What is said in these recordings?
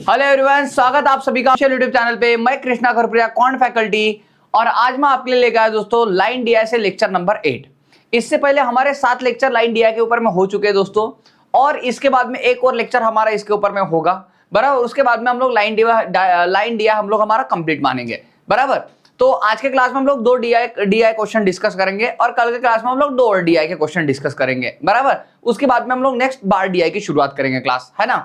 Hello everyone, स्वागत आप सभी का यूट्यूब चैनल पे। मैं कृष्णा खरपुरिया, कौन फैकल्टी, और आज मैं आपके लिए लेकर आया दोस्तों लाइन डीआई से लेक्चर नंबर 8। इससे पहले हमारे 7 लेक्चर लाइन डीआई के ऊपर में हो चुके हैं दोस्तों, और इसके बाद में एक और लेक्चर हमारा इसके ऊपर में होगा बराबर। उसके बाद में हम लोग लाइन डीआई हम लोग हमारा कंप्लीट मानेंगे बराबर। तो आज के क्लास में हम लोग 2 डीआई क्वेश्चन डिस्कस करेंगे, और कल के क्लास में हम लोग 2 और डीआई के क्वेश्चन डिस्कस करेंगे बराबर। उसके बाद में हम लोग नेक्स्ट बार डीआई की शुरुआत करेंगे क्लास, है ना।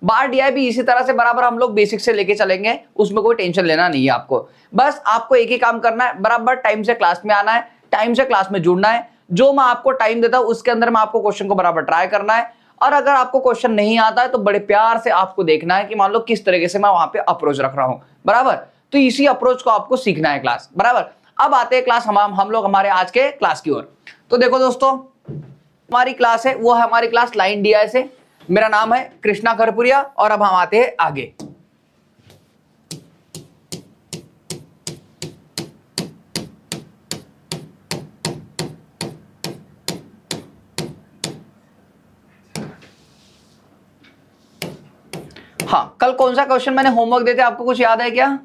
बार डीआई भी इसी तरह से बराबर हम लोग बेसिक से लेके चलेंगे, उसमें कोई टेंशन लेना नहीं है आपको। बस आपको एक ही काम करना है, बराबर टाइम से क्लास में आना है, टाइम से क्लास में जुड़ना है। जो मैं आपको टाइम देता हूं उसके अंदर में आपको क्वेश्चन को बराबर ट्राई करना है, और अगर आपको क्वेश्चन नहीं आता है तो बड़े प्यार से आपको देखना है कि मान लो किस तरीके से मैं वहां पे अप्रोच रख रहा हूं बराबर। तो इसी अप्रोच को आपको सीखना है क्लास बराबर। अब आते हैं क्लास हम लोग हमारे आज के क्लास की ओर। तो देखो दोस्तों, हमारी क्लास है वो है हमारी क्लास लाइन डीआई से। मेरा नाम है कृष्णा खरपुरिया, और अब हम आते हैं आगे। हाँ, कल कौन सा क्वेश्चन मैंने होमवर्क देते आपको कुछ याद है क्या?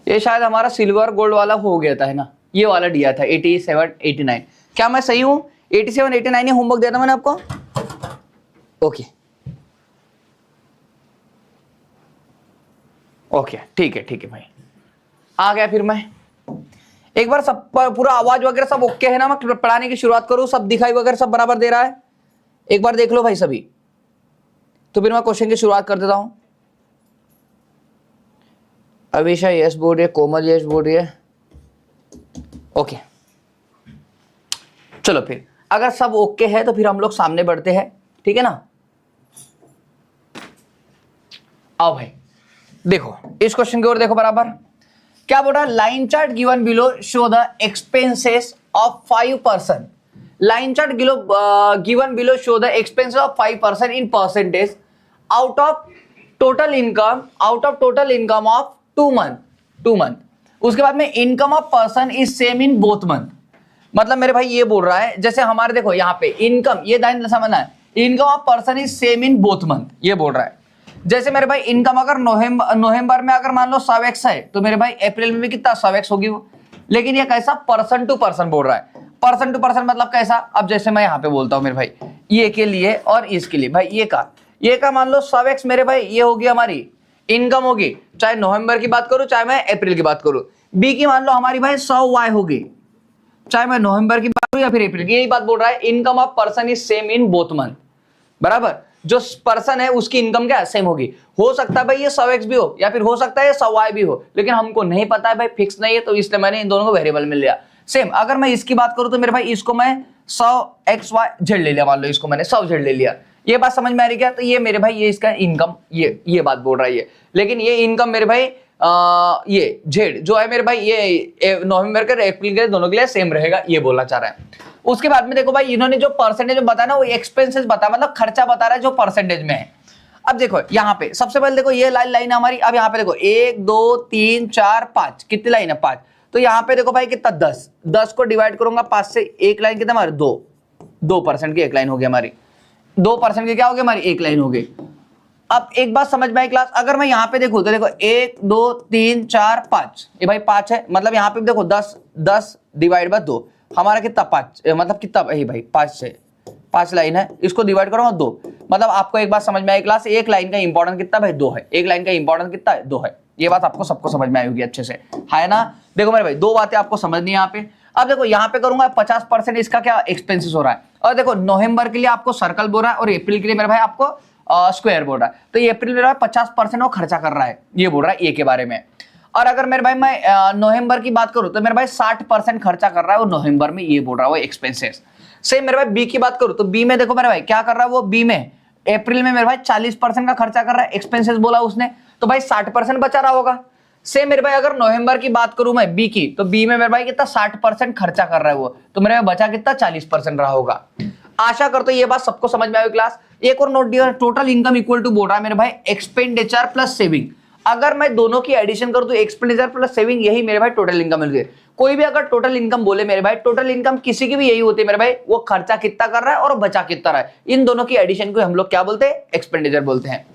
ये शायद हमारा सिल्वर गोल्ड वाला हो गया था, है ना। ये वाला दिया था 87 89। क्या मैं सही हूं? 87 89 होमवर्क दिया था मैंने आपको। ओके ओके, ठीक है भाई, आ गया। फिर मैं एक बार सब पूरा आवाज वगैरह सब ओके है ना। मैं पढ़ाने की शुरुआत करूं, सब दिखाई वगैरह सब बराबर दे रहा है? एक बार देख लो भाई सभी, तो फिर मैं क्वेश्चन की शुरुआत कर देता हूं। अभिषा यस बोल रही है, कोमल यस बोल रही है। ओके चलो, फिर अगर सब ओके है तो फिर हम लोग सामने बढ़ते हैं, ठीक है ना। आओ भाई, देखो इस क्वेश्चन की ओर देखो बराबर। क्या बोल रहा है? Line chart given below show the expenses of 5 person. Line chart given below show the expenses of 5 person in percentage out of total income of 2 month. उसके बाद में income of person is same in both month. मतलब मेरे भाई ये बोल रहा है, जैसे हमारे देखो यहाँ पे इनकम, ये लाइन समझना है, income of person is same in both month, ये बोल रहा है। जैसे मेरे भाई इनकम अगर नवंबर में अगर मान लो 100x है, तो मेरे भाई अप्रैल में भी कितना 100x होगी वो। लेकिन ये कैसा पर्सन टू पर्सन बोल रहा है। पर्सन टू पर्सन मतलब कैसा? अब जैसे मैं यहाँ पे बोलता हूँ मेरे भाई ये के लिए और इसके लिए, भाई ये का मान लो 100x मेरे भाई ये होगी हमारी इनकम होगी, चाहे नवंबर की बात करूं चाहे मैं अप्रैल की बात करूं। बी की मान लो हमारी भाई 100y होगी, चाहे मैं नवंबर की बात करूं या फिर अप्रैल की। यही बात बोल रहा है, income of person is same in both month बराबर। जो पर्सन है उसकी इनकम क्या सेम होगी। हो सकता है भाई ये 100x भी हो, या फिर हो सकता है 100y भी हो, लेकिन हमको नहीं पता है भाई, फिक्स नहीं है, तो इसलिए मैंने इन दोनों को वेरिएबल में लिया सेम। अगर मैं इसकी बात करूं तो मेरे भाई इसको मैं 100xy ले लिया, मान लो इसको मैंने 100z ले लिया। ये बात समझ में आ रही क्या? तो ये मेरे भाई ये इसका इनकम, ये बात बोल रहा है ये। लेकिन ये इनकम मेरे भाई ये जेड जो है मेरे भाई ये नवंबर के अप्रैल के दोनों के लिए सेम रहेगा, ये बोलना चाह रहा है। उसके बाद में देखो भाई इन्होंने जो परसेंटेज बताया ना वो एक्सपेंसेस बता, मतलब खर्चा बता रहा है जो परसेंटेज में है। अब देखो यहाँ पे सबसे पहले देखो ये लाइन हमारी। अब यहाँ पे देखो 1 2 3 4 5, कितनी लाइन है? 5। तो यहाँ पे देखो भाई कितना 10 को डिवाइड करूंगा 5 से, एक लाइन कितना हमारी 2% की एक लाइन हो गई हमारी। 2% की क्या हो गई हमारी? एक लाइन हो गई। अब एक बात समझ में आई क्लास? अगर मैं यहाँ पे देखूं तो देखो 1 2 3 4 5, ये भाई 5 है, मतलब यहाँ पे देखो 10 डिवाइड बाय 2 हमारा कितना 5, मतलब कितना भाई 5 से 5 लाइन है, इसको डिवाइड करूंगा 2। मतलब आपको एक बात समझ में आई क्लास? एक लाइन का इंपॉर्टेंट कितना भाई 2 है, एक लाइन का इंपॉर्टेंट कितना है 2 है। ये बात आपको सबको समझ में आई होगी अच्छे से, है ना। देखो मेरे भाई 2 बातें आपको समझनी है यहाँ पे। अब देखो यहाँ पे करूंगा 50% इसका क्या एक्सपेंसेस हो रहा है, और देखो नवंबर के लिए आपको सर्कल बोल रहा है और अप्रैल के लिए मेरे भाई आपको स्क्वायर बोल रहा है। तो ये अप्रैल मेरा 50% वो खर्चा कर रहा है, ये बोल रहा है ए के बारे में। और अगर मेरे भाई मैं नवंबर की बात करूं तो मेरे भाई 60% खर्चा कर रहा है वो नवंबर में, ये बोल रहा है वो एक्सपेंसेस। सेम मेरे भाई बी की बात करूं तो बी में देखो मेरे भाई क्या कर रहा है वो, बी में अप्रैल में मेरे भाई 40% का खर्चा कर रहा है, एक्सपेंसेस बोला उसने, तो भाई 60% बचा रहा होगा। सेम मेरे भाई अगर नवंबर की बात करूं मैं बी की, तो बी में मेरे भाई कितना 60% खर्चा कर रहा है वो, तो मेरे भाई बचा कितना 40% रहा होगा। आशा करते ये बात सबको समझ में आई क्लास। एक और नोट दिया, टोटल इनकम इक्वल टू बोल रहा है मेरे भाई एक्सपेंडिचर प्लस सेविंग। अगर मैं दोनों की एडिशन करूं तो एक्सपेंडिचर प्लस सेविंग यही मेरे भाई टोटल इनकम मिल गई। कोई भी अगर टोटल इनकम बोले मेरे भाई, टोटल इनकम किसी की भी यही होती है मेरे भाई, वो खर्चा कितना कर रहा है और बचा कितना रहा है, इन दोनों की एडिशन को हम लोग क्या बोलते हैं, एक्सपेंडिचर बोलते हैं।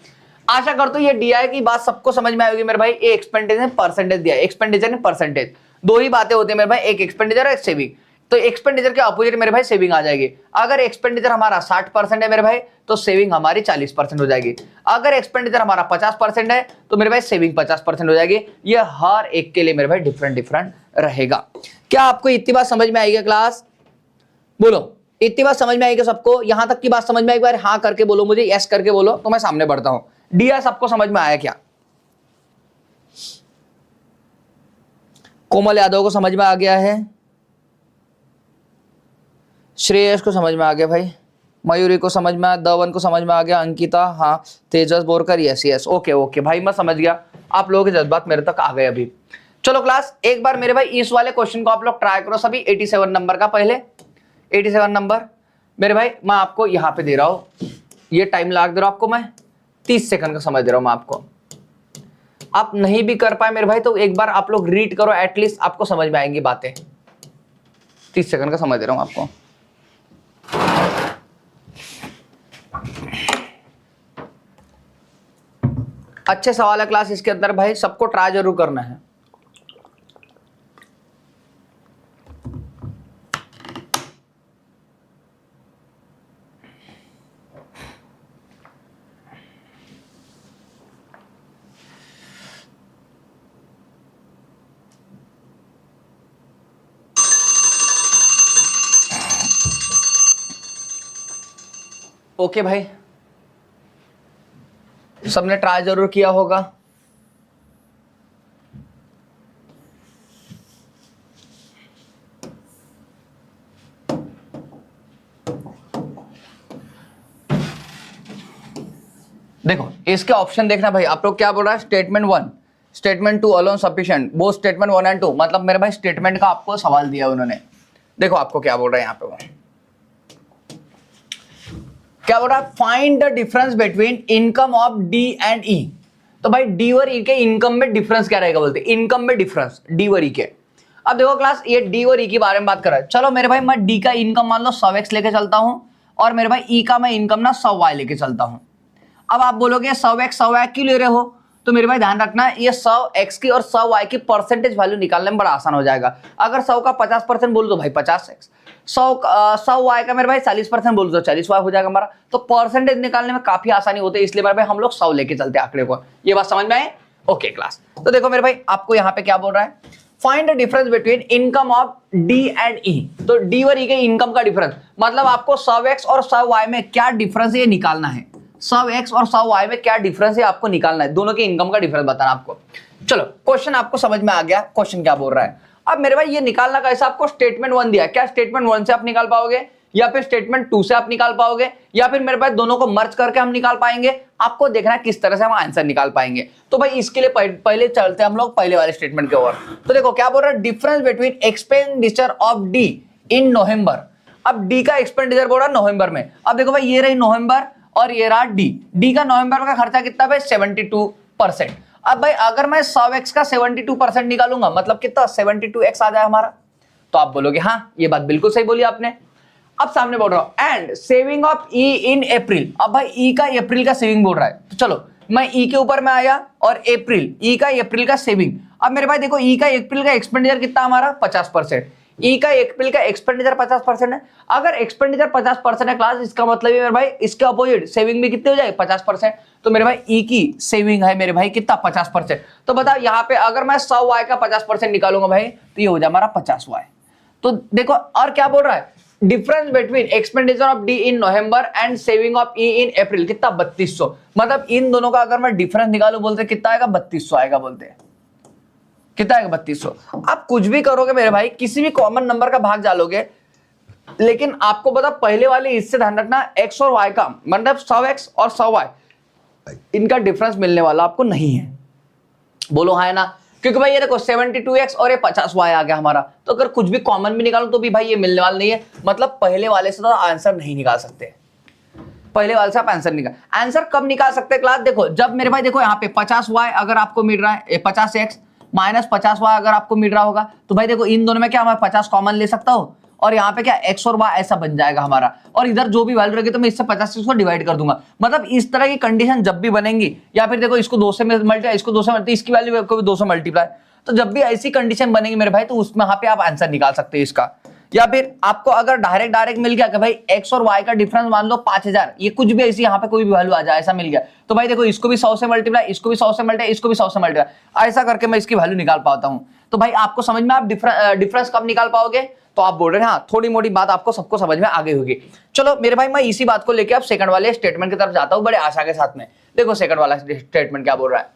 आशा करता हूं ये डीआई की बात सबको समझ में आएगी मेरे भाई। ये एक्सपेंडिचर परसेंटेज दिया है, एक्सपेंडिचर में परसेंटेज, दो ही बातें होती है मेरे भाई, एक एक्सपेंडिचर और एक सेविंग। तो एक्सपेंडिचर के अपोजिट मेरे भाई सेविंग आ जाएगी। अगर एक्सपेंडिचर हमारा 60% है मेरे भाई तो सेविंग हमारी 40% हो जाएगी। अगर एक्सपेंडिचर हमारा 50% है तो मेरे भाई सेविंग 50% हो जाएगी। ये हर एक के लिए मेरे भाई डिफरेंट डिफरेंट रहेगा। क्या आपको इतनी बात समझ में आएगी क्लास? बोलो, इतनी बात समझ में आएगी सबको? यहां तक की बात समझ में आएगी? बार हाँ करके बोलो, मुझे यस करके बोलो तो मैं सामने बढ़ता हूं। डीआई सबको समझ में आया क्या? कोमल यादव को समझ में आ गया है, श्रेयस को समझ में आ गया भाई, मयूरी को समझ में आया, धवन को समझ में आ गया, अंकिता हाँ, Tejas Borkar yes yes, okay okay भाई मैं समझ गया। आप लोगों के जज्बात मेरे तक आ गए अभी। चलो क्लास एक बार मेरे भाई इस वाले क्वेश्चन को आप लोग ट्राई करो सभी। 87 नंबर का, पहले 87 नंबर मेरे भाई मैं आपको यहाँ पे दे रहा हूँ, ये टाइम लाग दे रहा हूँ आपको मैं, 30 सेकंड का समय दे रहा हूँ मैं आपको। आप नहीं भी कर पाए मेरे भाई तो एक बार आप लोग रीड करो, एटलीस्ट आपको समझ में आएंगी बातें। 30 सेकंड का समय दे रहा हूँ आपको। अच्छे सवाल है क्लास इसके अंदर भाई, सबको ट्राई जरूर करना है। ओके भाई, सबने ट्राई जरूर किया होगा। देखो इसके ऑप्शन देखना भाई, आप लोग क्या बोल रहा है, स्टेटमेंट 1, स्टेटमेंट 2 अलोन सफिशिएंट, वो स्टेटमेंट 1 एंड 2, मतलब मेरे भाई स्टेटमेंट का आपको सवाल दिया उन्होंने। देखो आपको क्या बोल रहा है यहाँ पे, वो क्या बोल रहा है, find the difference between income of D and E. तो भाई डी और ई के इनकम में डिफरेंस क्या रहेगा बोलते, इनकम में डिफरेंस डी और ई के। अब देखो क्लास ये डी और ई के बारे में बात कर रहा है। चलो मेरे भाई मैं डी का इनकम मान लो 100x लेके चलता हूं और मेरे भाई ई का मैं इनकम ना 100y लेके चलता हूं। अब आप बोलोगे 100x क्यों ले रहे हो, तो मेरे भाई ध्यान रखना ये 100x की और 100y की परसेंटेज वैल्यू निकालने में बड़ा आसान हो जाएगा। अगर 100 का 50% बोलो तो भाई 50x, 100y का मेरे भाई 40% बोलो तो 40y हो जाएगा हमारा। तो परसेंटेज निकालने में काफी आसानी होती है, इसलिए मेरे भाई हम लोग 100 लेके चलते हैं आंकड़े को। ये बात समझ में आए? ओके क्लास, तो देखो मेरे भाई आपको यहाँ पे क्या बोल रहा है, find the difference between income of D and E. तो डी और ई के इनकम का डिफरेंस, मतलब आपको 100x और 100y में क्या डिफरेंस है ये निकालना है। 100x और 100y में क्या डिफरेंस है आपको निकालना है, दोनों के इनकम का डिफरेंस बताना आपको। चलो क्वेश्चन आपको समझ में आ गया, क्वेश्चन क्या बोल रहा है। अब मेरे भाई ये निकालना कैसा, आपको स्टेटमेंट 1 दिया है, क्या स्टेटमेंट 1 से आप निकाल पाओगे या फिर स्टेटमेंट 2 से आप निकाल पाओगे या फिर मेरे पास दोनों को मर्ज करके हम निकाल पाएंगे, आपको देखना है किस तरह से हम आंसर निकाल पाएंगे। तो भाई इसके लिए पहले चलते हैं हम लोग पहले वाले स्टेटमेंट के ओर। तो देखो क्या बोल रहा है, difference between expenditure of D in November. अब डी का एक्सपेंडिचर बोल रहा है नवंबर में। अब देखो भाई ये रही नवंबर और ये रहा डी का नवंबर का खर्चा कितना भाई 72%। अब भाई अगर मैं 100x का 72% निकालूंगा मतलब कितना 72x आ जाए हमारा, तो आप बोलोगे हाँ ये बात बिल्कुल सही बोली आपने। अब सामने बोल रहा हूं and saving of E in अप्रैल। अब भाई ई का अप्रैल का सेविंग बोल रहा है, तो चलो मैं ई के ऊपर में आया और अप्रैल, ई का अप्रैल का सेविंग। अब मेरे भाई देखो ई का अप्रैल का एक्सपेंडिचर कितना हमारा 50%, ई का अप्रैल का एक्सपेंडिचर 50% है। अगर एक्सपेंडिचर 50% है क्लास, इसका मतलब है मेरे भाई इसके अपोजिट सेविंग भी कितने हो जाए 50%। तो मेरे भाई ई की सेविंग है मेरे भाई कितना 50%। तो बताओ यहाँ पे अगर मैं 100y का 50% निकालूंगा भाई तो ये हो जाए हमारा 50y। तो देखो और क्या बोल रहा है, difference between expenditure of D in November and saving of E in April कितना 3200। मतलब इन दोनों का अगर मैं डिफरेंस निकालू बोलते कितना आएगा 3200 आएगा, बोलते हैं कितना आएगा 3200। आप कुछ भी करोगे मेरे भाई, किसी भी कॉमन नंबर का भाग डालोगे, लेकिन आपको पता पहले वाले इससे ध्यान रखना x और y का मतलब 100x और 100y इनका डिफरेंस मिलने वाला आपको नहीं है। बोलो हाँ है ना, क्योंकि भाई ये देखो 72x और ये 50y आ गया हमारा, तो अगर कुछ भी कॉमन भी निकालो तो भी भाई ये मिलने वाला नहीं है, मतलब पहले वाले से तो आंसर नहीं निकाल सकते। पहले वाले से आप आंसर कब निकाल सकते हैं क्लास? देखो जब मेरे भाई देखो यहाँ पे 50y अगर आपको मिल रहा है, 50x माइनस 50y अगर आपको मिल रहा होगा तो भाई देखो इन दोनों में क्या मैं 50 कॉमन ले सकता हूँ और यहाँ पे क्या x और y ऐसा बन जाएगा हमारा, और इधर जो भी वैल्यू रहेगी तो मैं इससे 50 से इसको डिवाइड कर दूंगा। मतलब इस तरह की कंडीशन जब भी बनेंगी, या फिर देखो इसको 2 से मल्टीप्लाई, इसको 2 से मल्टीप्लाई, इसकी वैल्यू को भी 2 से मल्टीप्लाई, तो जब भी ऐसी कंडीशन बनेगी मेरे भाई तो उसमें यहाँ पे आप आंसर निकाल सकते हैं इसका। या फिर आपको अगर डायरेक्ट मिल गया कि भाई x और y का डिफरेंस मान लो 5000, ये कुछ भी ऐसी यहाँ पे कोई भी वैल्यू आ जाए ऐसा मिल गया तो भाई देखो इसको भी 100 से मल्टीप्लाई, इसको भी 100 से मल्टीप्लाई, इसको भी 100 से मल्टीप्लाई, ऐसा करके मैं इसकी वैल्यू निकाल पाता हूँ। तो भाई आपको समझ में, आप डिफरेंस कब निकाल पाओगे? तो आप बोल रहे हैं हाँ थोड़ी मोटी बात आपको सबको समझ में आ गई होगी। चलो मेरे भाई मैं इसी बात को लेकर अब सेकंड वाले स्टेटमेंट की तरफ जाता हूँ बड़े आशा के साथ में। देखो सेकंड वाला स्टेटमेंट क्या बोल रहा है,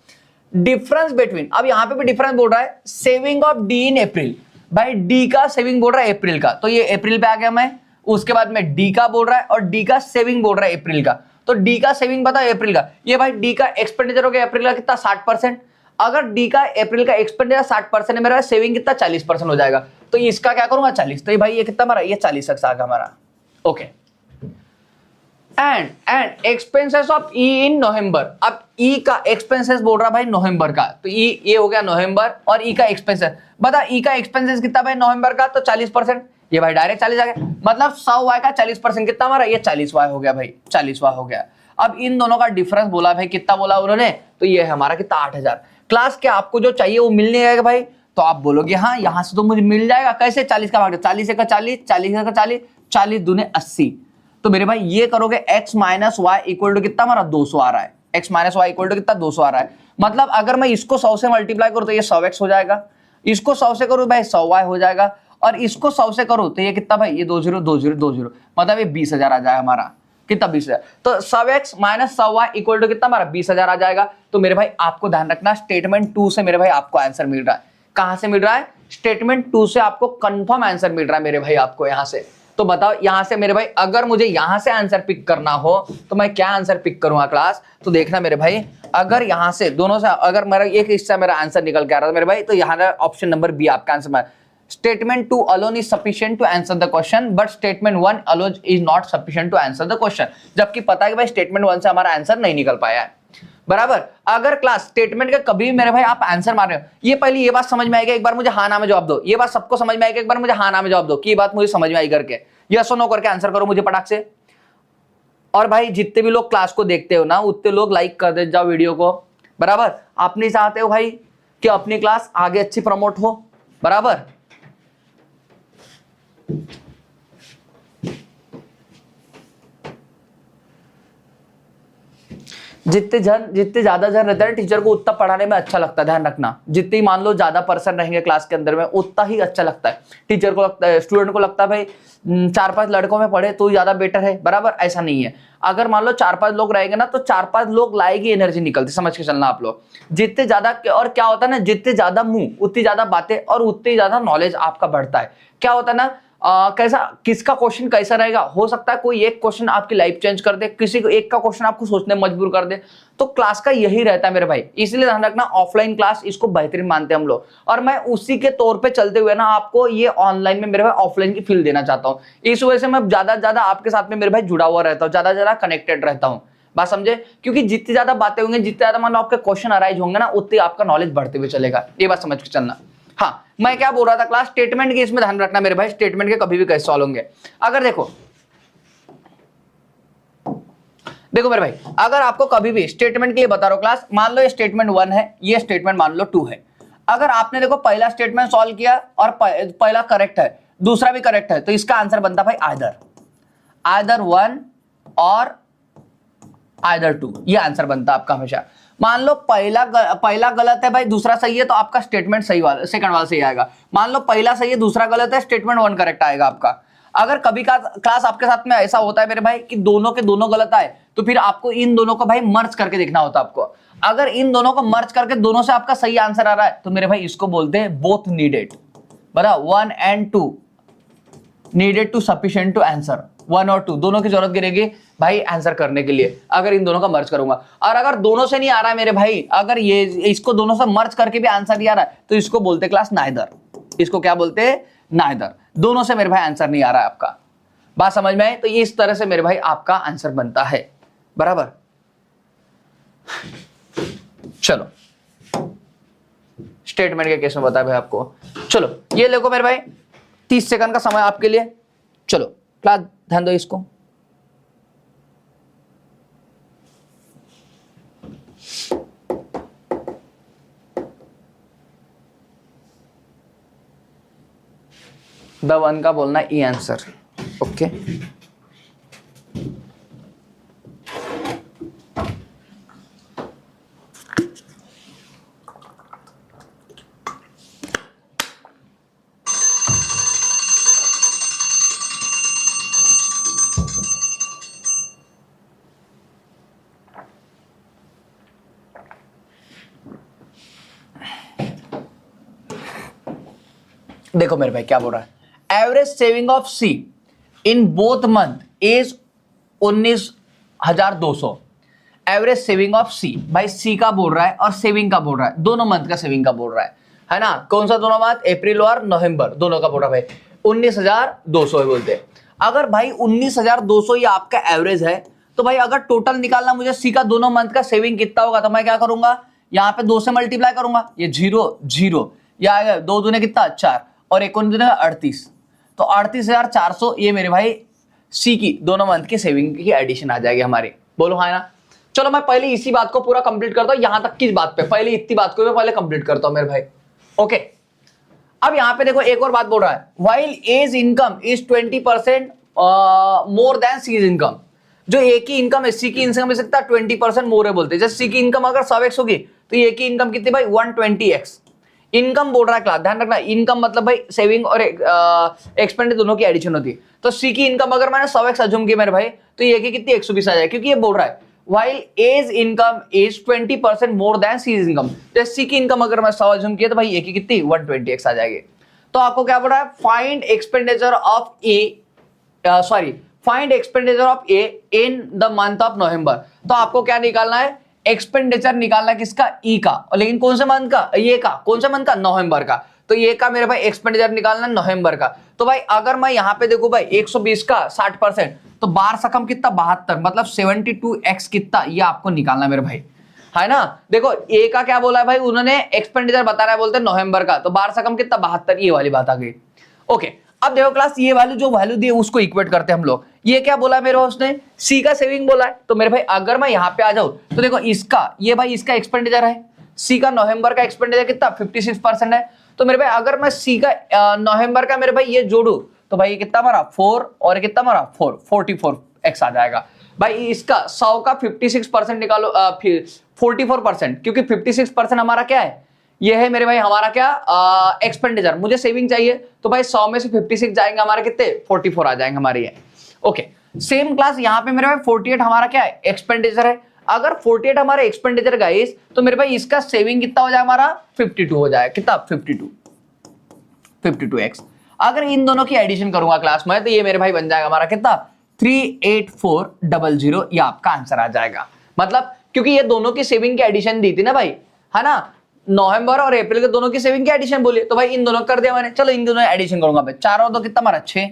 डिफरेंस बिटवीन, अब यहाँ पे भी डिफरेंस बोल रहा है सेविंग ऑफ डी इन अप्रैल। भाई डी का सेविंग बोल रहा है अप्रैल का, तो ये अप्रैल पे आ गया मैं, उसके बाद में डी का बोल रहा है और डी का सेविंग बोल रहा है अप्रैल का। तो डी का सेविंग बता अप्रैल का, ये भाई डी का एक्सपेंडिचर हो गया अप्रैल का कितना 60%। अगर डी का अप्रैल का एक्सपेंडिचर 60% है, मेरा सेविंग कितना 40% हो जाएगा, तो इसका क्या करूंगा 40, तो ये भाई ये कितना हमारा, ये 40 आ गया हमारा। Okay, and expenses of E in November. अब ई का एक्सपेंसेस बोल रहा भाई नवंबर का, तो ई ये हो गया नवंबर, और ई का एक्सपेंसेस बता, ई का एक्सपेंसेस कितना भाई नवंबर का, तो 40%, ये भाई डायरेक्ट 40 आ गया, मतलब 100y का 40% कितना हमारा, ये 40y हो गया भाई, 40y हो गया। अब इन दोनों का डिफरेंस बोला भाई, कितना बोला उन्होंने, तो ये है हमारा कितना 8000। क्लास क्या आपको जो चाहिए वो मिल नहीं जाएगा भाई, तो आप बोलोगे हाँ यहां से तो मुझे मिल जाएगा, कैसे 40 का भाग 40 का 40, 40 का 40, 40 दूने 80, तो मेरे भाई ये करोगे x minus Y equal to कितना हमारा 200 आ रहा है, x minus Y equal to कितना 200 आ रहा है। मतलब अगर मैं इसको 100 से मल्टीप्लाई करूं तो ये 100x हो जाएगा, इसको 100 से करूं भाई 100y हो जाएगा, और इसको 100 से करूं तो ये कितना भाई, ये 20 20 20, मतलब ये 20,000 आ जाएगा हमारा, कितना 20,000, तो 100x minus 100y equal to कितना हमारा 20,000 आ जाएगा। तो मेरे भाई आपको ध्यान रखना स्टेटमेंट 2 से मेरे भाई आपको आंसर मिल रहा है, कहां से मिल रहा है, स्टेटमेंट 2 से आपको कंफर्म आंसर मिल रहा है मेरे भाई आपको यहां से। तो बताओ यहां से मेरे भाई अगर मुझे यहां से आंसर पिक करना हो तो मैं क्या आंसर पिक करूंगा क्लास, तो देखना मेरे भाई, अगर यहां से दोनों से अगर मेरा एक हिस्सा मेरा आंसर निकल के आ रहा था मेरे भाई, तो यहाँ ऑप्शन नंबर बी आपका आंसर में, statement 2 alone is sufficient to answer the question but statement 1 alone is not sufficient to answer the question. जबकि पता है कि भाई स्टेटमेंट 1 से हमारा आंसर नहीं निकल पाया है, बराबर। अगर क्लास स्टेटमेंट का कभी मेरे भाई आप आंसर मार रहे हो, ये पहले ये बात समझ में आएगा, एक बार मुझे हाँ ना में जवाब दो, ये बात सबको समझ में आएगा, एक बार मुझे हाँ ना में जवाब दो कि ये बात मुझे समझ में आई करके, यस और नो करके आंसर करो मुझे पटाख से। और भाई जितने भी लोग क्लास को देखते हो ना उतने लोग लाइक कर दे जाओ वीडियो को, बराबर। आप नहीं चाहते हो भाई कि अपनी क्लास आगे अच्छी प्रमोट हो, बराबर। जितने ज्यादा जन रहते हैं टीचर को उतना पढ़ाने में अच्छा लगता है, ध्यान रखना। जितनी मान लो ज्यादा पर्सन रहेंगे क्लास के अंदर में उतना ही अच्छा लगता है टीचर को, लगता है स्टूडेंट को, लगता है भाई 4-5 लड़कों में पढ़े तो ज्यादा बेटर है, बराबर। ऐसा नहीं है, अगर मान लो 4-5 लोग रहेंगे ना तो 4-5 लोग लाएगी एनर्जी निकलती, समझ के चलना आप लोग। जितने ज्यादा, और क्या होता है ना, जितने ज्यादा मुंह उतनी ज्यादा बातें और उतनी ज्यादा नॉलेज आपका बढ़ता है। क्या होता है ना, कैसा किसका क्वेश्चन कैसा रहेगा, हो सकता है कोई एक क्वेश्चन आपकी लाइफ चेंज कर दे, किसी को एक का क्वेश्चन आपको सोचने मजबूर कर दे। तो क्लास का यही रहता है मेरे भाई, इसलिए ध्यान रखना ऑफलाइन क्लास इसको बेहतरीन मानते हैं हम लोग, और मैं उसी के तौर पे चलते हुए ना आपको ये ऑनलाइन में मेरे भाई ऑफलाइन की फील देना चाहता हूँ। इस वजह से मैं ज्यादा आपके साथ में मेरे भाई जुड़ा हुआ रहता हूँ, ज्यादा कनेक्टेड रहता हूँ, बात समझे। क्योंकि जितनी ज्यादा बातें होंगी, जितने ज्यादा मान लो आपके क्वेश्चन अराइज होंगे ना, उतनी आपका नॉलेज बढ़ते हुए चलेगा, ये बात समझ के चलना। हाँ, मैं क्या बोल रहा था क्लास, स्टेटमेंट के इसमें ध्यान रखना मेरे भाई, स्टेटमेंट के कभी भी कैसे सॉल्व होंगे। अगर देखो मेरे भाई, अगर आपको कभी भी स्टेटमेंट के लिए बता रहा हूं क्लास, मान लो ये स्टेटमेंट 1 है, ये स्टेटमेंट मान लो 2 है। अगर आपने देखो पहला स्टेटमेंट सॉल्व किया और पहला करेक्ट है, दूसरा भी करेक्ट है, तो इसका आंसर बनता भाई आइदर 1 और आइदर 2, ये आंसर बनता आपका हमेशा। मान लो पहला गलत है भाई, दूसरा सही है, तो आपका स्टेटमेंट सही वाला, सेकंड वाला सही आएगा। मान लो पहला सही है, दूसरा गलत है, स्टेटमेंट 1 करेक्ट आएगा आपका। अगर कभी का क्लास आपके साथ में ऐसा होता है मेरे भाई कि दोनों के दोनों गलत आए, तो फिर आपको इन दोनों को भाई मर्ज करके देखना होता है आपको। अगर इन दोनों को मर्ज करके दोनों से आपका सही आंसर आ रहा है, तो मेरे भाई इसको बोलते हैं बोथ नीडेड, बता 1 and 2 needed to sufficient to answer. 1 और 2 दोनों की जरूरत गिरेगी भाई आंसर करने के लिए, अगर इन दोनों का मर्ज करूंगा। और अगर दोनों से नहीं आ रहा है मेरे भाई, अगर ये इसको दोनों से मर्ज करके भी आंसर नहीं आ रहा है, तो इसको बोलते क्लास नाइदर। इसको क्या बोलते हैं, नाइदर। दोनों से मेरे भाई आंसर नहीं आ रहा है आपका, बात समझ में आए? तो ये इस तरह से मेरे भाई आपका आंसर बनता है, बराबर। चलो स्टेटमेंट के केस में बताया भाई आपको। चलो ये देखो मेरे भाई 30 सेकंड का समय आपके लिए। चलो क्लास ध्यान दो इसको। द वन का बोलना ई आंसर। ओके देखो मेरे भाई क्या बोल रहा है, average saving of C in both month is 19,200। Average saving of C, भाई सी का बोल रहा है और सेविंग का बोल रहा है, दोनों मंथ का सेविंग का बोल रहा है ना। कौन सा दोनों मंथ? अप्रैल और नवंबर, दोनों का बोल रहा है भाई 19,200 है बोलते हैं। अगर भाई 19,200 ये आपका एवरेज है, तो भाई अगर टोटल निकालना मुझे सी का दोनों मंथ का सेविंग कितना होगा, तो मैं क्या करूंगा, यहाँ पे 2 से मल्टीप्लाई करूंगा, ये 0 0 या आएगा 2 दूने कितना 4 और 1 दूने 38, तो 38,400 ये मेरे भाई सी की दोनों मंथ की सेविंग की एडिशन आ जाएगी हमारी। बोलो हाँ ना। चलो मैं पहले इसी बात को पूरा कंप्लीट करता हूं, यहां तक की बात पे पहले इतनी बात को मैं पहले कंप्लीट करता हूं मेरे भाई। ओके अब यहां पे देखो एक और बात बोल रहा है, while A's income is 20% more than C income. जो ए की इनकम है सी की इनकम में सकता 20% मोर है बोलते हैं। जैसे सी की इनकम अगर 100x होगी तो ए की इनकम कितनी भाई 120x। इनकम बोल रहा है क्लास, ध्यान रखना, इनकम मतलब भाई सेविंग और एक्सपेंडिचर दोनों की एडिशन होती है। तो सी की इनकम अगर मैंने 100x अज्यूम की मेरे भाई, तो ये की कितनी 120 आ जाए, क्योंकि ये बोल रहा है while A's income is 20% more than C's income। तो C की इनकम अगर मैं 100 अज्यूम किया तो भाई A की कितनी 120x आ जाएगी। तो आपको क्या बोल रहा है, find expenditure of find expenditure of A in the month of November. तो आपको क्या निकालना है, एक्सपेंडिचर निकालना है किसका, ई का, लेकिन कौन से मंथ का, ये का, कौन से मंथ का, नवंबर का। तो ये का मेरे भाई एक्सपेंडिचर निकालना है नवंबर का। तो भाई अगर मैं यहाँ पे देखूं भाई 120 का 60%, तो 12 से कम कितना 72, मतलब 72x कितना, ये आपको निकालना है मेरे भाई, है ना। देखो ए का क्या बोला है भाई, उन्होंने एक्सपेंडिचर बताना है बोलते हैं नवंबर का, तो 12 से कम कितना 72, ये वाली बात आ गई। ओके अब देखो क्लास, ये वैल्यू जो वैल्यू दी है उसको इक्वेट करते हैं हम लोग। ये क्या बोला है मेरे उसने, सी का सेविंग बोला है, तो मेरे भाई अगर मैं यहाँ पे आ जाऊं तो देखो इसका, ये भाई इसका एक्सपेंडिचर है, सी का नवंबर का एक्सपेंडिचर कितना 56% है। तो मेरे भाई अगर मैं सी का नवंबर का मेरे भाई ये जोड़ू तो भाई कितना हमारा 4 और कितना हमारा 4, 44x आ जाएगा। भाई इसका 100 का 56% निकालो, 44%, क्योंकि 56% हमारा क्या है, ये है मेरे भाई हमारा क्या एक्सपेंडिचर, मुझे सेविंग चाहिए, तो भाई 100 में से 56 जाएंगे हमारे कितने 44 आ जाएंगे हमारे ये। ओके सेम क्लास यहाँ पे मेरे भाई 48 हमारा क्या है एक्सपेंडिचर है। अगर 48 हमारा एक्सपेंडिचर गाइस, तो मेरे भाई इसका सेविंग कितना हो जाएगा हमारा 52 हो जाएगा, कितना 52x। अगर इन दोनों की एडिशन करूंगा क्लास में, तो ये मेरे भाई बन जाएगा हमारा कितना 38400, ये आपका आंसर आ जाएगा। मतलब क्योंकि ये दोनों की सेविंग की एडिशन दी थी ना भाई, है ना, नवंबर और अप्रैल के दोनों की सेविंग की एडिशन बोली, तो भाई इन दोनों कर दिया मैंने। चलो इन दोनों एडिशन करूंगा भाई, 4 और 2 कितना हमारा 6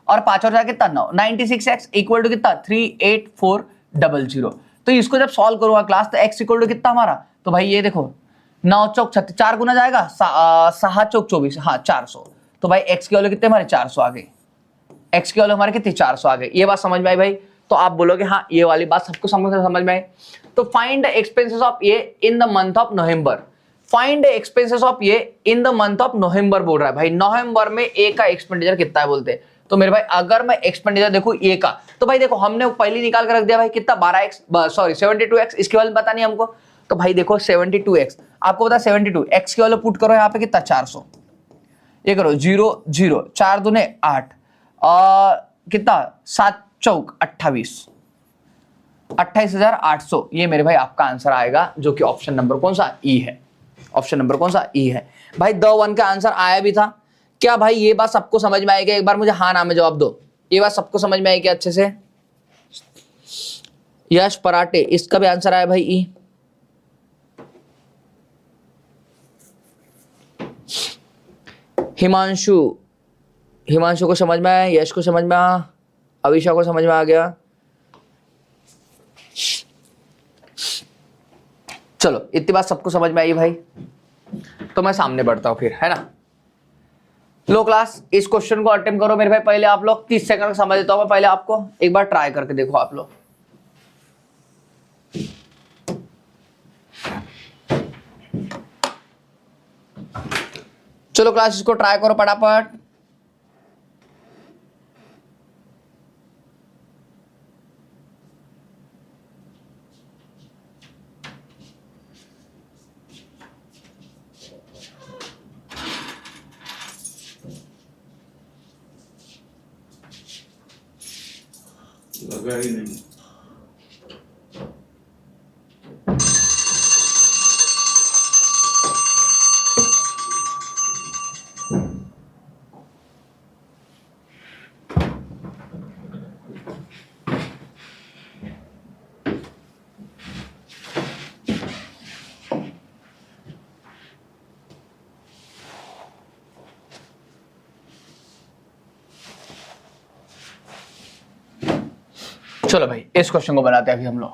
और 5 और 4 कितना 9, 96x इक्वल टू कितना 38400। तो इसको जब सॉल्व करूंगा क्लास, तो x इक्वल टू कितना हमारा, तो भाई ये देखो 9 चौक 36, 4 गुना जाएगा 6 चौक 24, हाँ 400। तो भाई x की वैल्यू कितने हमारे 400 आ गई, x की वैल्यू हमारे कितनी 400 आ गई। ये बात समझ में आई भाई, तो आप बोलोगे हाँ ये वाली बात सबको समझ में आई। तो find the expenses of A in the month of November, find the expenses of A in the month of November बोल रहा है भाई, नवंबर में ए का एक्सपेंडिचर कितना है बोलते हैं। तो मेरे भाई अगर मैं एक्सपेंडिचर देखूं ए का, तो भाई देखो हमने पहले निकाल कर रख दिया भाई कितना 72x, इसके बाद पता नहीं हमको। तो भाई देखो 72x आपको पता 72x की वैल्यू पुट करो यहाँ पे कितना 400, ये करो 0 0 4 दूने 8 कितना 7 चौक 28, 28,800, ये मेरे भाई आपका आंसर आएगा, जो कि ऑप्शन नंबर कौन सा ई है, ऑप्शन नंबर कौन सा ई है। भाई द वन का आंसर आया भी था क्या भाई, ये बात सबको समझ में आएगी, एक बार मुझे हाँ ना में जवाब दो, ये बात सबको समझ में आएगी अच्छे से। यश पराठे, इसका भी आंसर आया भाई ई। हिमांशु को समझ में आया, यश को समझ में आया, अभिषेक को समझ में आ गया? चलो इतनी बात सबको समझ में आई भाई, तो मैं सामने बढ़ता हूं फिर, है ना। लो क्लास, इस क्वेश्चन को अटेम्प्ट करो मेरे भाई। पहले आप लोग 30 सेकंड समझ देता हूं मैं, पहले आपको एक बार ट्राई करके देखो आप लोग। चलो क्लास, इसको ट्राई करो फटाफट। लगा ही नहीं। चलो भाई, इस क्वेश्चन को बनाते हैं अभी हम लोग।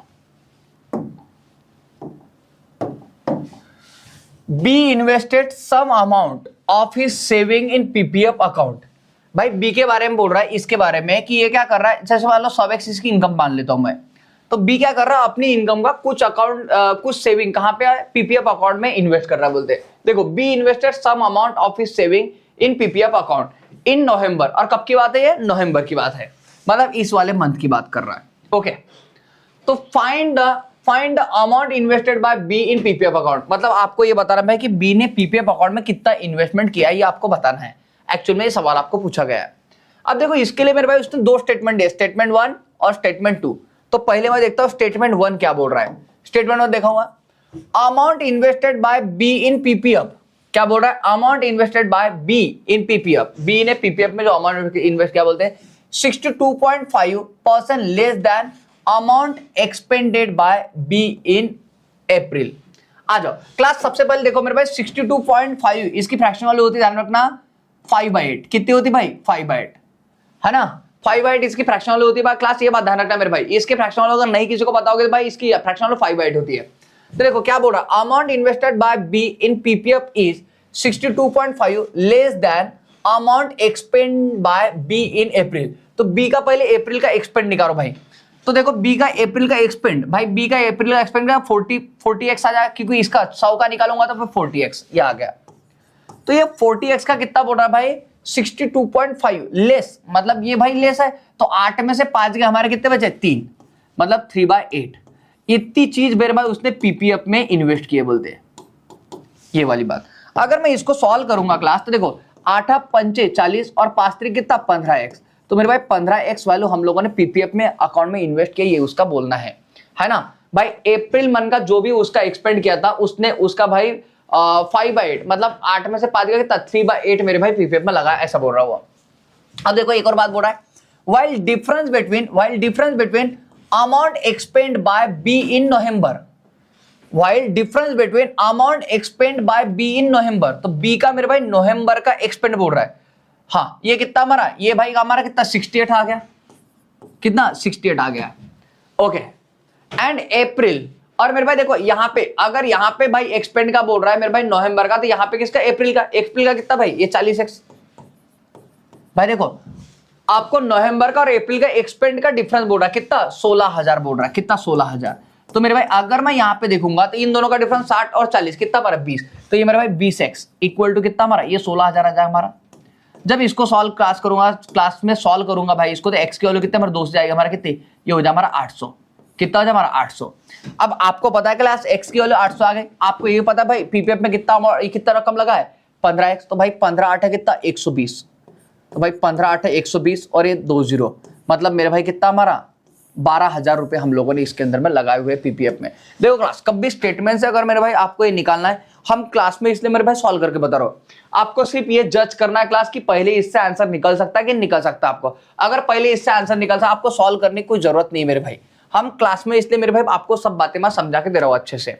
B invested some amount of his saving in PPF account. भाई बी के बारे में बोल रहा है, इसके बारे में कि ये क्या कर रहा है। जैसे मान लो 100x इसकी इनकम मान लेता हूं मैं, तो बी क्या कर रहा है, अपनी इनकम का कुछ अकाउंट कुछ सेविंग कहां पे है, पीपीएफ अकाउंट में इन्वेस्ट कर रहा है। बोलते हैं देखो, B invested some amount of his saving in PPF account in November. और कब की बात है ये? नवंबर की बात है, मतलब इस वाले मंथ की बात कर रहा है। ओके, तो find the amount invested by B in PPF account. मतलब आपको ये बताना है कि बी ने पीपीएफ अकाउंट में कितना इन्वेस्टमेंट किया है, ये आपको बताना है। एक्चुअल में ये सवाल आपको पूछा गया है। अब देखो, इसके लिए मेरे भाई उसने दो स्टेटमेंट दिए, स्टेटमेंट 1 और स्टेटमेंट 2। तो पहले मैं देखता हूं स्टेटमेंट 1 क्या बोल रहा है। स्टेटमेंट 1 देखा हुआ, amount invested by B in PPF. क्या बोल रहा है? Amount invested by B in PPF. B ने पीपीएफ में जो अमाउंट इन्वेस्ट किया, बोलते हैं 62.5% less than amount expended by B in April. आ जाओ क्लास, सबसे पहले देखो मेरे भाई 62.5 इसकी फ्रैक्शन वैल्यू होती है, ध्यान रखना 5/8। कितनी होती भाई? 5/8, है ना। 5/8 इसकी फ्रैक्शन वैल्यू होती है भाई। क्लास ये बात ध्यान रखना मेरे भाई, इसके फ्रैक्शन वैल्यू अगर नहीं किसी को पता होगा तो भाई इसकी फ्रैक्शन वैल्यू 5/8 होती है। तो देखो क्या बोल रहा है, amount invested by B in PPF is 62.5 less than amount expend by B in April. तो बी का पहले अप्रैल का एक्सपेंड निकालो भाई। तो देखो बी का अप्रैल का एक्सपेंड, भाई बी का अप्रैल का एक्सपेंड का 40x आ जाएगा, क्योंकि इसका 100 का निकालूंगा तो फिर 40x ये आ गया। तो ये 40x का कितना बोल रहा है भाई? 62.5 लेस, मतलब ये भाई लेस है, तो 8 में से 5 के हमारे कितने बचे? 3, मतलब 3/8। इतनी चीज मेरे भाई उसने पीपीएफ में इन्वेस्ट किए, बोलते हैं ये वाली बात। अगर मैं इसको सॉल्व करूंगा क्लास, तो देखो 8 पंचे 40 और 5 3 कितना? 15x। तो मेरे भाई 15x वैल्यू हम लोगों ने पीपीएफ में अकाउंट में इन्वेस्ट किया, ये उसका बोलना है ना भाई। अप्रैल मंथ का जो भी उसका एक्सपेंड किया था, उसने उसका भाई 5/8, मतलब 8 में से 5 का कितना? 3/8 मेरे भाई पीपीएफ में लगा, ऐसा बोल रहा हुआ। अब देखो एक और बात बोल रहा है, while difference between amount expend by B in November, while difference between amount expend by B in November, तो B का मेरे भाई नवंबर का एक्सपेंड बोल रहा है। हाँ, ये कितना हमारा, ये भाई हमारा कितना? 68 आ गया। कितना? 68 आ गया। ओके, एंड अप्रैल, और मेरे भाई देखो यहाँ पे, अगर यहाँ पे भाई एक्सपेंड का बोल रहा है मेरे भाई नवंबर का, तो यहाँ पे किसका? अप्रैल का। अप्रैल का कितना भाई? ये 40x। भाई देखो आपको नवंबर का और अप्रैल का एक्सपेंड का डिफरेंस बोल रहा है, कितना? 16,000 बोल रहा है। कितना? 16,000। तो मेरे भाई अगर मैं यहाँ पे देखूंगा तो इन दोनों का डिफरेंस 60 और 40 कितना हमारा? 20। तो ये मेरे भाई 20x इक्वल टू कितना हमारा? ये 16,000 आ जाएगा हमारा। जब इसको सॉल्व क्लास में सॉल्व करूंगा भाई इसको, तो x की वैल्यू कितने हमारे 2 से जाएगा हमारा, कितने? ये हो जाए हमारा 800। कितना हो जाए हमारा? 800। अब आपको पता है क्लास x की वैल्यू 800 आ गई। आपको ये पता है भाई पीपीएफ में कितना रकम लगा है? 15x। तो भाई 15/8 है कितना? 120। तो भाई 15/8 है 120 और ये 20, मतलब मेरे भाई कितना हमारा? 12,000 रुपए हम लोगों ने इसके अंदर में लगाए हुए पीपीएफ में। देखो क्लास, कभी स्टेटमेंट से अगर मेरे भाई आपको ये निकालना है, हम क्लास में इसलिए मेरे भाई सॉल्व करके बता रहा हूं, आपको सिर्फ ये जज करना है क्लास की पहले इससे आंसर निकल सकता है कि निकल सकता है। आपको अगर पहले इससे आंसर निकल सकता, आपको सॉल्व करने की कोई जरूरत नहीं मेरे भाई। हम क्लास में इसलिए मेरे भाई आपको सब बातें मैं समझा के दे रहा हूं अच्छे से।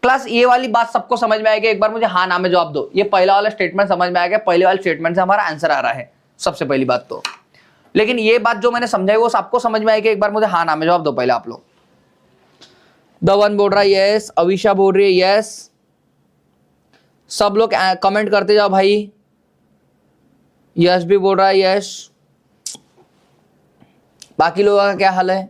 क्लास ये वाली बात सबको समझ में आएगी? एक बार मुझे हाँ ना में जवाब दो। ये पहला वाला स्टेटमेंट समझ में आएगा? पहले वाले स्टेटमेंट से हमारा आंसर आ रहा है, सबसे पहली बात तो। लेकिन ये बात जो मैंने समझाई वो सबको समझ में आई कि एक बार मुझे हाँ ना में जवाब दो पहले आप लोग। धवन बोल रहा है यस, अविशा बोल रही है यस, सब लोग कमेंट करते जाओ भाई। यश भी बोल रहा है यस, बाकी लोगों का क्या हाल है?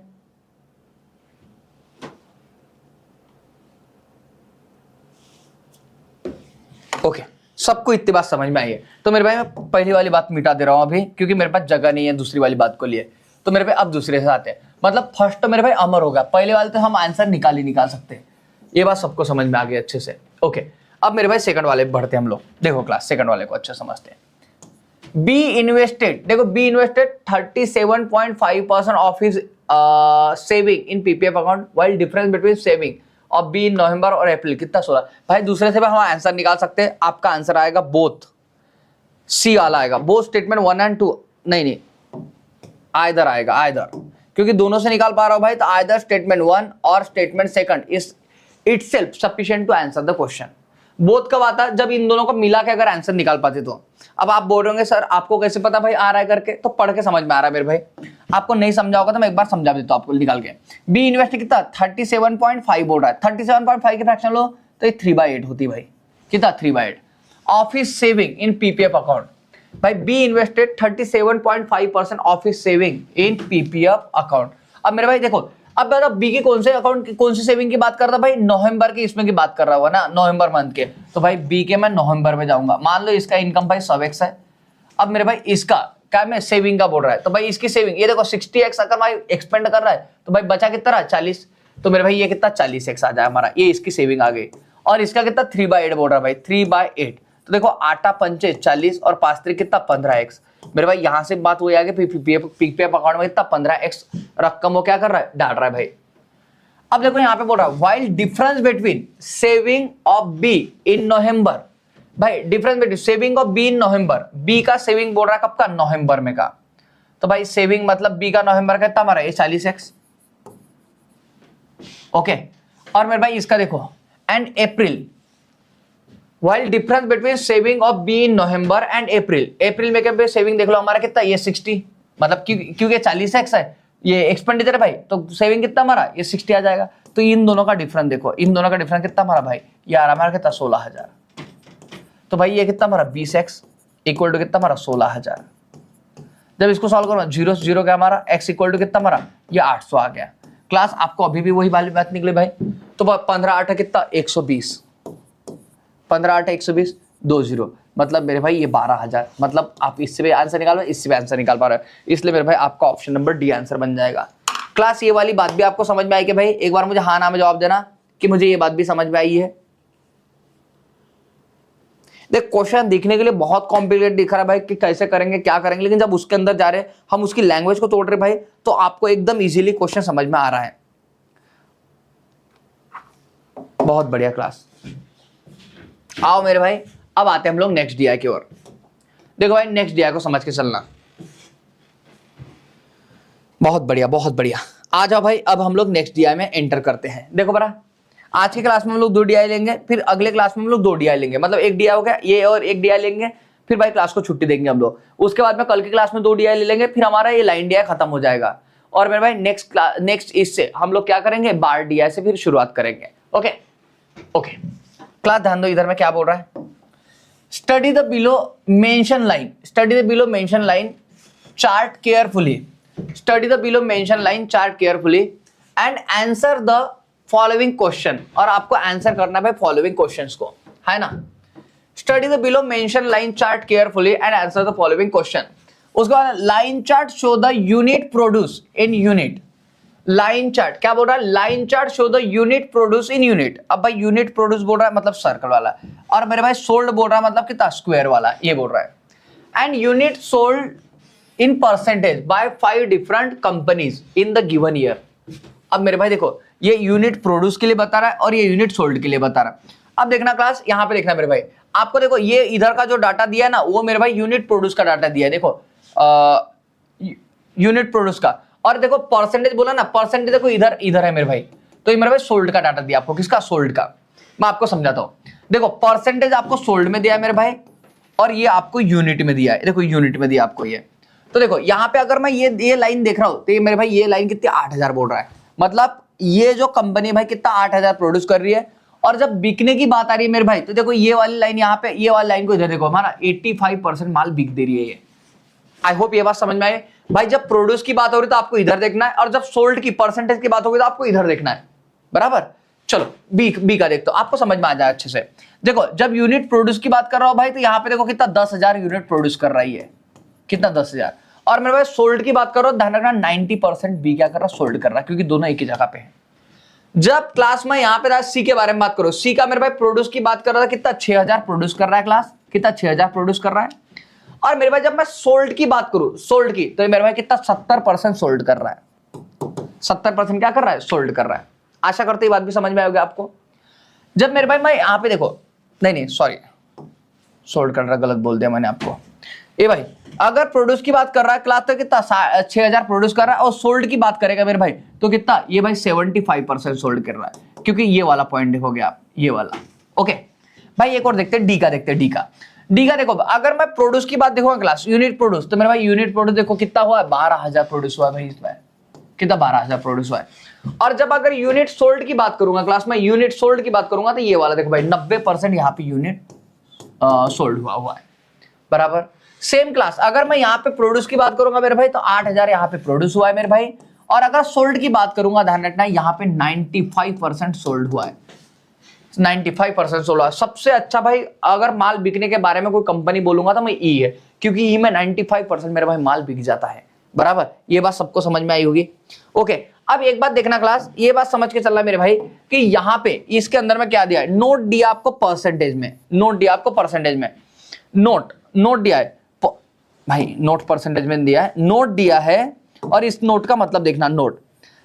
ओके, सबको इतनी बात समझ में आई है। तो मेरे भाई मैं पहली वाली बात मिटा दे रहा हूं अभी, क्योंकि मेरे पास जगह नहीं है दूसरी वाली बात को लिए। तो मेरे भाई अब दूसरे से आते हैं। मतलब फर्स्ट तो मेरे भाई अमर होगा, पहले वाले तो हम आंसर निकाल ही निकाल सकते हैं। ये बात सबको समझ में आ गई अच्छे से। ओके, अब मेरे भाई सेकंड वाले बढ़ते हैं हम लोग। देखो क्लास सेकंड वाले को अच्छे समझते हैं। बी इन्वेस्टेड, देखो B invested 37.5% of his saving in PPF account, while difference between saving और बी इन नवंबर और अप्रैल कितना 16। भाई दूसरे से भी हम आंसर निकाल सकते हैं। आपका आंसर आएगा बोथ, सी वाला आएगा। बोथ स्टेटमेंट 1 और 2 नहीं आइदर आएगा, आइदर, क्योंकि दोनों से निकाल पा रहा हूं भाई। तो आइदर स्टेटमेंट 1 और statement second is itself sufficient to answer the question. Both कब आता? जब इन दोनों को मिला के अगर आंसर निकाल पाते तो। अब आप बोल रहे होंगे सर आपको कैसे पता भाई आ रहा है करके? तो पढ़ के समझ में आ रहा है मेरे भाई। आपको नहीं समझा होगा तो मैं एक बार समझा देता हूं आपको निकाल के। बी इन्वेस्ट कितना 37.5 बोल रहा है। 37.5 की फ्रैक्शन लो तो ये 3/8 होती भाई। कितना 3/8 of his saving in PPF account. भाई B invested 37.5% of his saving in PPF account. अब मेरे भाई देखो, अब बताओ बी के कौन से अकाउंट की कौन सी सेविंग की बात कर रहा भाई? नवंबर की इसमें की बात कर रहा हुआ ना, नवंबर मंथ के। तो भाई बी के मैं नवंबर में जाऊंगा। मान लो इसका इनकम भाई 100x है। अब मेरे भाई इसका क्या मैं सेविंग का बोल रहा है, तो भाई इसकी सेविंग ये देखो 60x अगर भाई एक्सपेंड कर रहा है तो भाई बचा कितना 40। तो मेरे भाई ये कितना 40x आ जाए हमारा, ये इसकी सेविंग आ गई। और इसका कितना 3/8 बोल रहा है भाई, 3/8। तो देखो 8 पंचे 40 और 5 3 कितना 15x। मेरे भाई यहां से बात हुई आगे पीपीएफ अकाउंट में कितना 15x रकम वो क्या कर रहा है, डाल रहा है भाई। अब देखो यहां पे बोल रहा है while difference between saving of B in November. भाई difference between saving of B in November, B का सेविंग बोल रहा है कब का, नवंबर में का। तो भाई सेविंग मतलब बी का नवंबर का कितना हमारा ये 40x। ओके, और मेरे भाई इसका देखो and April, while difference between saving of B in November and April. April में क्या सेविंग देख लो हमारा कितना ये 60, मतलब क्योंकि 40x है ये एक्सपेंडिचर है भाई, तो सेविंग कितना हमारा ये 60 आ जाएगा। तो इन दोनों का डिफरेंस देखो, इन दोनों का डिफरेंस कितना हमारा भाई, ये आ रहा हमारा कितना 16,000। तो भाई ये कितना हमारा 20x इक्वल टू कितना हमारा 16,000। जब इसको सॉल्व करो 0 से 0 क्या हमारा x इक्वल टू कितना हमारा ये 800 आ गया। क्लास आपको अभी भी वही वाली बात निकले भाई। तो 15 8 कितना 120, 15 8 120 20, मतलब मेरे भाई ये 12,000। मतलब आप इससे भी आंसर निकाल रहे हो, इससे भी आंसर निकाल पा रहे हो, इसलिए मेरे भाई आपका ऑप्शन नंबर डी आंसर बन जाएगा। क्लास ये वाली बात भी आपको समझ में आई कि भाई एक बार मुझे हाँ ना में जवाब देना कि मुझे ये बात भी समझ में आई है। देख क्वेश्चन दिखने के लिए बहुत कॉम्प्लिकेटेड दिख रहा है भाई कि कैसे करेंगे क्या करेंगे, लेकिन जब उसके अंदर जा रहे हैं हम उसकी लैंग्वेज को तोड़ रहे भाई, तो आपको एकदम इजीली क्वेश्चन समझ में आ रहा है। बहुत बढ़िया क्लास। आओ मेरे भाई अब आते हैं हम लोग नेक्स्ट डीआई की ओर। देखो भाई नेक्स्ट डीआई को समझ के चलना। बहुत बढ़िया बहुत बढ़िया। आ जाओ भाई अब हम लोग नेक्स्ट डीआई में एंटर करते हैं। देखो बरा आज की क्लास में हम लोग 2 डीआई लेंगे, फिर अगले क्लास में हम लोग 2 डीआई लेंगे, मतलब 1 डीआई हो गया ये और 1 डीआई लेंगे, फिर भाई क्लास को छुट्टी देंगे हम लोग। उसके बाद में कल की क्लास में 2 डीआई ले लेंगे, फिर हमारा ये लाइन डीआई खत्म हो जाएगा। और मेरे भाई नेक्स्ट इससे हम लोग क्या करेंगे, बार डीआई से फिर शुरुआत करेंगे। ओके ओके क्लास ध्यान दो, इधर में क्या बोल रहा है, study the below mention line, study the below mention line chart carefully, study the below mention line chart carefully and answer the following question. और आपको आंसर करना है फॉलोइंग क्वेश्चंस को, है ना। Study the below mention line chart carefully and answer the following question. उसके बाद line chart show the unit produce in unit. Line chart क्या बोल रहा है, line chart show the unit produce in unit. अब भाई यूनिट प्रोड्यूस बोल रहा है मतलब सर्कल वाला, और मेरे भाई सोल्ड बोल रहा है मतलब कितना स्क्वायर वाला, ये बोल रहा है। And unit sold in percentage by 5 different companies in the given year. अब मेरे भाई देखो ये यूनिट प्रोड्यूस के लिए बता रहा है और ये यूनिट सोल्ड के लिए बता रहा है। अब देखना क्लास यहाँ पे देखना मेरे भाई, आपको देखो ये इधर का जो डाटा दिया है ना वो मेरे भाई यूनिट प्रोड्यूस का डाटा दिया है। देखो यूनिट प्रोड्यूस का, और देखो परसेंटेज बोला ना, परसेंटेज देखो इधर इधर है मेरे भाई, तो ये मेरे भाई सोल्ड का डाटा दिया आपको। किसका, सोल्ड का। मैं आपको समझाता हूँ, देखो परसेंटेज आपको सोल्ड में दिया है मेरे भाई, और ये आपको यूनिट में दिया है। देखो यूनिट में दिया आपको ये, तो देखो यहाँ पे अगर मैं ये लाइन देख रहा हूँ तो ये मेरे भाई ये लाइन कितनी 8000 बोल रहा है, मतलब ये जो कंपनी भाई कितना 8000 प्रोड्यूस कर रही है। और जब बिकने की बात आ रही है मेरे भाई तो देखो ये वाली लाइन यहाँ पे, ये वाली लाइन को इधर देखो, हमारा 85% माल बिक दे रही है ये। आई होप ये बात समझ में आई भाई। जब प्रोड्यूस की बात हो रही है तो आपको इधर देखना है, और जब सोल्ड की परसेंटेज की बात होगी तो आपको इधर देखना है, बराबर। चलो बी का देखते हो, आपको समझ में आ जाए अच्छे से। देखो जब यूनिट प्रोड्यूस की बात कर रहा हूं भाई तो यहाँ पे देखो कितना 10,000 यूनिट प्रोड्यूस कर रही है, कितना 10,000। और मेरे भाई सोल्ड की बात करो, ध्यान रखना 90% बी क्या कर रहा है, सोल्ड कर रहा है, क्योंकि दोनों एक ही जगह पे है। जब क्लास में यहाँ पे सी के बारे में बात करो, सी का मेरे भाई प्रोड्यूस की बात कर रहा था, कितना 6000 प्रोड्यूस कर रहा है क्लास, कितना 6000 प्रोड्यूस कर रहा है। और मेरे भाई जब मैं सोल्ड की बात करूं, सोल्ड की, तो मेरे भाई कितना 70% सोल्ड कर रहा है, 70% क्या कर रहा है, सोल्ड कर रहा है। आशा करते ही बात भी समझ में आएगी आपको। जब मेरे भाई मैं यहाँ पे देखो, नहीं सॉरी, सोल्ड कर रहा, गलत बोल दिया मैंने आपको। ये भाई अगर प्रोड्यूस की बात कर रहा है क्लास तो कितना 6000 प्रोड्यूस कर रहा है, और सोल्ड की बात करेगा मेरे भाई तो कितना, ये भाई 75% सोल्ड कर रहा है, क्योंकि ये वाला पॉइंट देखोगे आप, ये वाला। ओके भाई एक और देखते हैं डी का, देखते हैं डी का देखो, अगर मैं प्रोड्यूस की बात देखूंगा क्लास, यूनिट प्रोड्यूस, तो मेरे भाई यूनिट प्रोड्यूस देखो कितना हुआ है, 12000 प्रोड्यूस हुआ है भाई इसमें, कितना 12000 प्रोड्यूस हुआ है। और जब अगर यूनिट सोल्ड की बात करूंगा क्लास में, यूनिट सोल्ड की बात करूंगा तो ये वाला देखो भाई 90% यहाँ पे यूनिट सोल्ड हुआ है, बराबर। सेम क्लास अगर मैं यहाँ पे प्रोड्यूस की बात करूंगा मेरे भाई तो 8000 यहाँ पे प्रोड्यूस हुआ है मेरे भाई। और अगर सोल्ड की बात करूंगा, ध्यान रखना यहाँ पे 95% सोल्ड हुआ है, 95% सोल्ड हुआ है। सबसे अच्छा भाई अगर माल बिकने के बारे में कोई कंपनी बोलूंगा तो मैं ई है, क्योंकि ई में 95% मेरे भाई माल बिक जाता है, बराबर। ये बात सबको समझ में आई होगी। ओके अब एक बात देखना क्लास, ये बात समझ के चलना मेरे भाई कि यहाँ पे इसके अंदर में क्या दिया है, नोट दिया आपको परसेंटेज में, नोट दिया आपको परसेंटेज में, नोट दिया है भाई, नोट परसेंटेज में दिया है, नोट दिया है। और इस नोट का मतलब देखना, नोट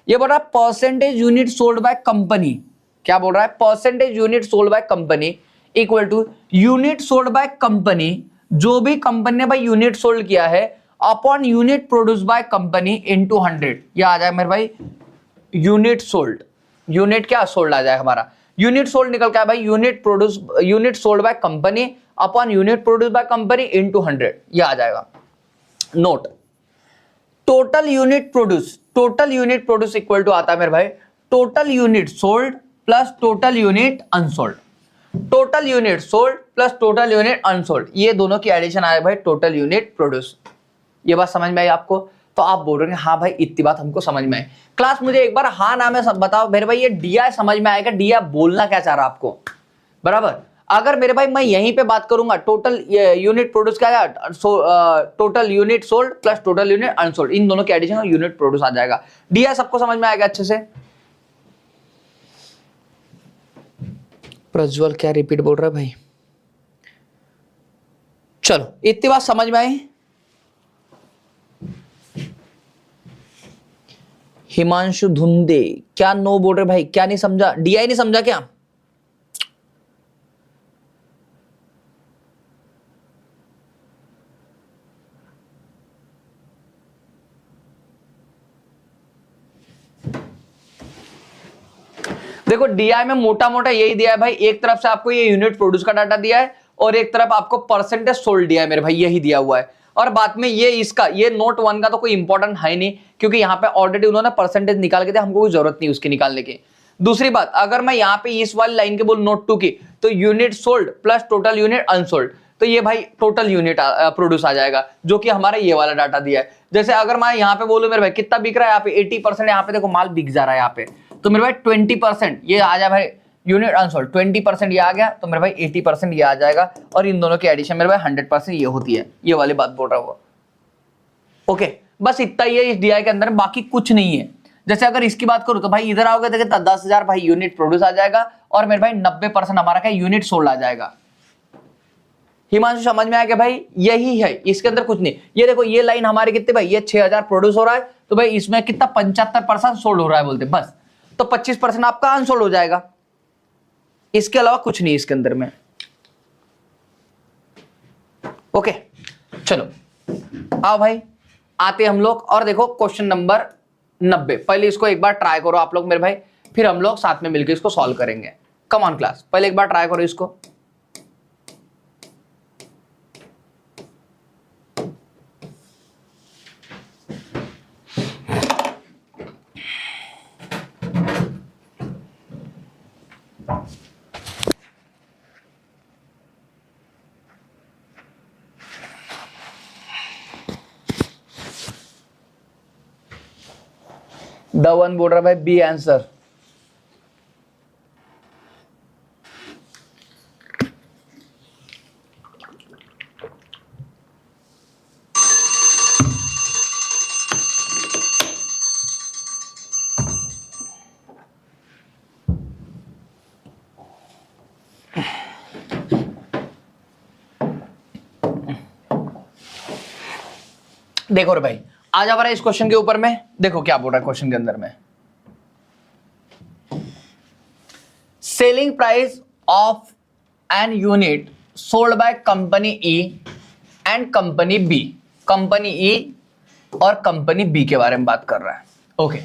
ये बोल रहा है percentage unit sold by company, क्या बोल रहा है, percentage unit sold by company equal to unit sold by company, जो भी कंपनी ने भाई यूनिट सोल्ड किया है, upon unit produce by company into 100। ये आ जाएगा मेरे भाई यूनिट सोल्ड, यूनिट क्या सोल्ड आ जाएगा हमारा, यूनिट सोल्ड निकल के आया भाई unit sold by company upon unit produce by company into 100, ये आ जाएगा। Note total unit produce equal to आता है मेरे भाई total unit sold plus total unit unsold, total unit sold plus total unit unsold, ये दोनों की एडिशन आया भाई टोटल यूनिट प्रोड्यूस। ये बात समझ में आई आपको, तो आप बोल रहे हैं हाँ भाई इतनी बात हमको समझ में आई। क्लास मुझे एक बार हाँ नाम है सब बताओ मेरे भाई, ये डीआई समझ में आएगा, डीआई बोलना क्या चाह रहा आपको, बराबर। अगर मेरे भाई मैं यहीं पे बात करूंगा टोटल यूनिट प्रोड्यूस क्या है, total unit sold plus total unit unsold, इन दोनों के एडिशन में यूनिट प्रोड्यूस आ जाएगा। डीआई सबको समझ में आएगा अच्छे से। प्रज्वल क्या रिपीट बोल रहा है भाई, चलो इतनी बात समझ में आई। हिमांशु धुंधे क्या नो बोल रहे भाई, क्या नहीं समझा, डीआई नहीं समझा क्या, देखो डीआई में मोटा मोटा यही दिया है भाई, एक तरफ से आपको ये यूनिट प्रोड्यूस का डाटा दिया है और एक तरफ आपको परसेंटेज सोल्ड दिया है मेरे भाई, यही दिया हुआ है। और बाद में ये इसका ये नोट 1 का तो कोई इंपॉर्टेंट है नहीं, क्योंकि यहाँ पे ऑलरेडी उन्होंने परसेंटेज निकाल के दिया, हमको कोई जरूरत नहीं उसकी निकालने की। दूसरी बात अगर मैं यहाँ पे इस वाली लाइन के बोल नोट 2 की, तो unit sold plus total unit unsold, तो ये भाई टोटल यूनिट प्रोड्यूस आ जाएगा, जो कि हमारा ये वाला डाटा दिया है। जैसे अगर मैं यहाँ पे बोलूं मेरे भाई कितना बिक रहा है, यहाँ पे 80%, यहाँ पे देखो माल बिक जा रहा है यहाँ पे, तो मेरे भाई 20% ये आ जाए भाई यूनिट अनसोल्ड, 20% ये आ गया, तो मेरे भाई 80% ये आ जाएगा। और इन दोनों की एडिशन मेरे भाई 100% ये होती है, ये वाली बात बोल रहा हूँ। ओके बस इतना ही है इस डीआई के अंदर, बाकी कुछ नहीं है। जैसे अगर इसकी बात करूं तो भाई इधर आओगे तो कितना 10,000 भाई यूनिट प्रोड्यूस आ जाएगा, और मेरे भाई 90% हमारा क्या यूनिट सोल्ड आ जाएगा। हिमांशु समझ में आ गया भाई, यही है इसके अंदर कुछ नहीं। ये देखो ये लाइन हमारी कितने भाई, ये 6000 प्रोड्यूस हो रहा है, तो भाई इसमें कितना 75% सोल्ड हो रहा है बोलते बस, तो 25% आपका अनसोल्ड हो जाएगा, इसके अलावा कुछ नहीं इसके अंदर में। ओके चलो आओ भाई आते हम लोग, और देखो क्वेश्चन नंबर 90, पहले इसको एक बार ट्राई करो आप लोग मेरे भाई, फिर हम लोग साथ में मिलकर इसको सॉल्व करेंगे। कम ऑन क्लास, पहले एक बार ट्राई करो इसको। द वन बोल रहा है भाई बी आंसर। देखो रे भाई, आ जा रहा है इस क्वेश्चन के ऊपर में। देखो क्या बोल रहा है क्वेश्चन के अंदर में, selling price of an unit sold by company E and company B. Company E और कंपनी बी के बारे में बात कर रहा है। Okay,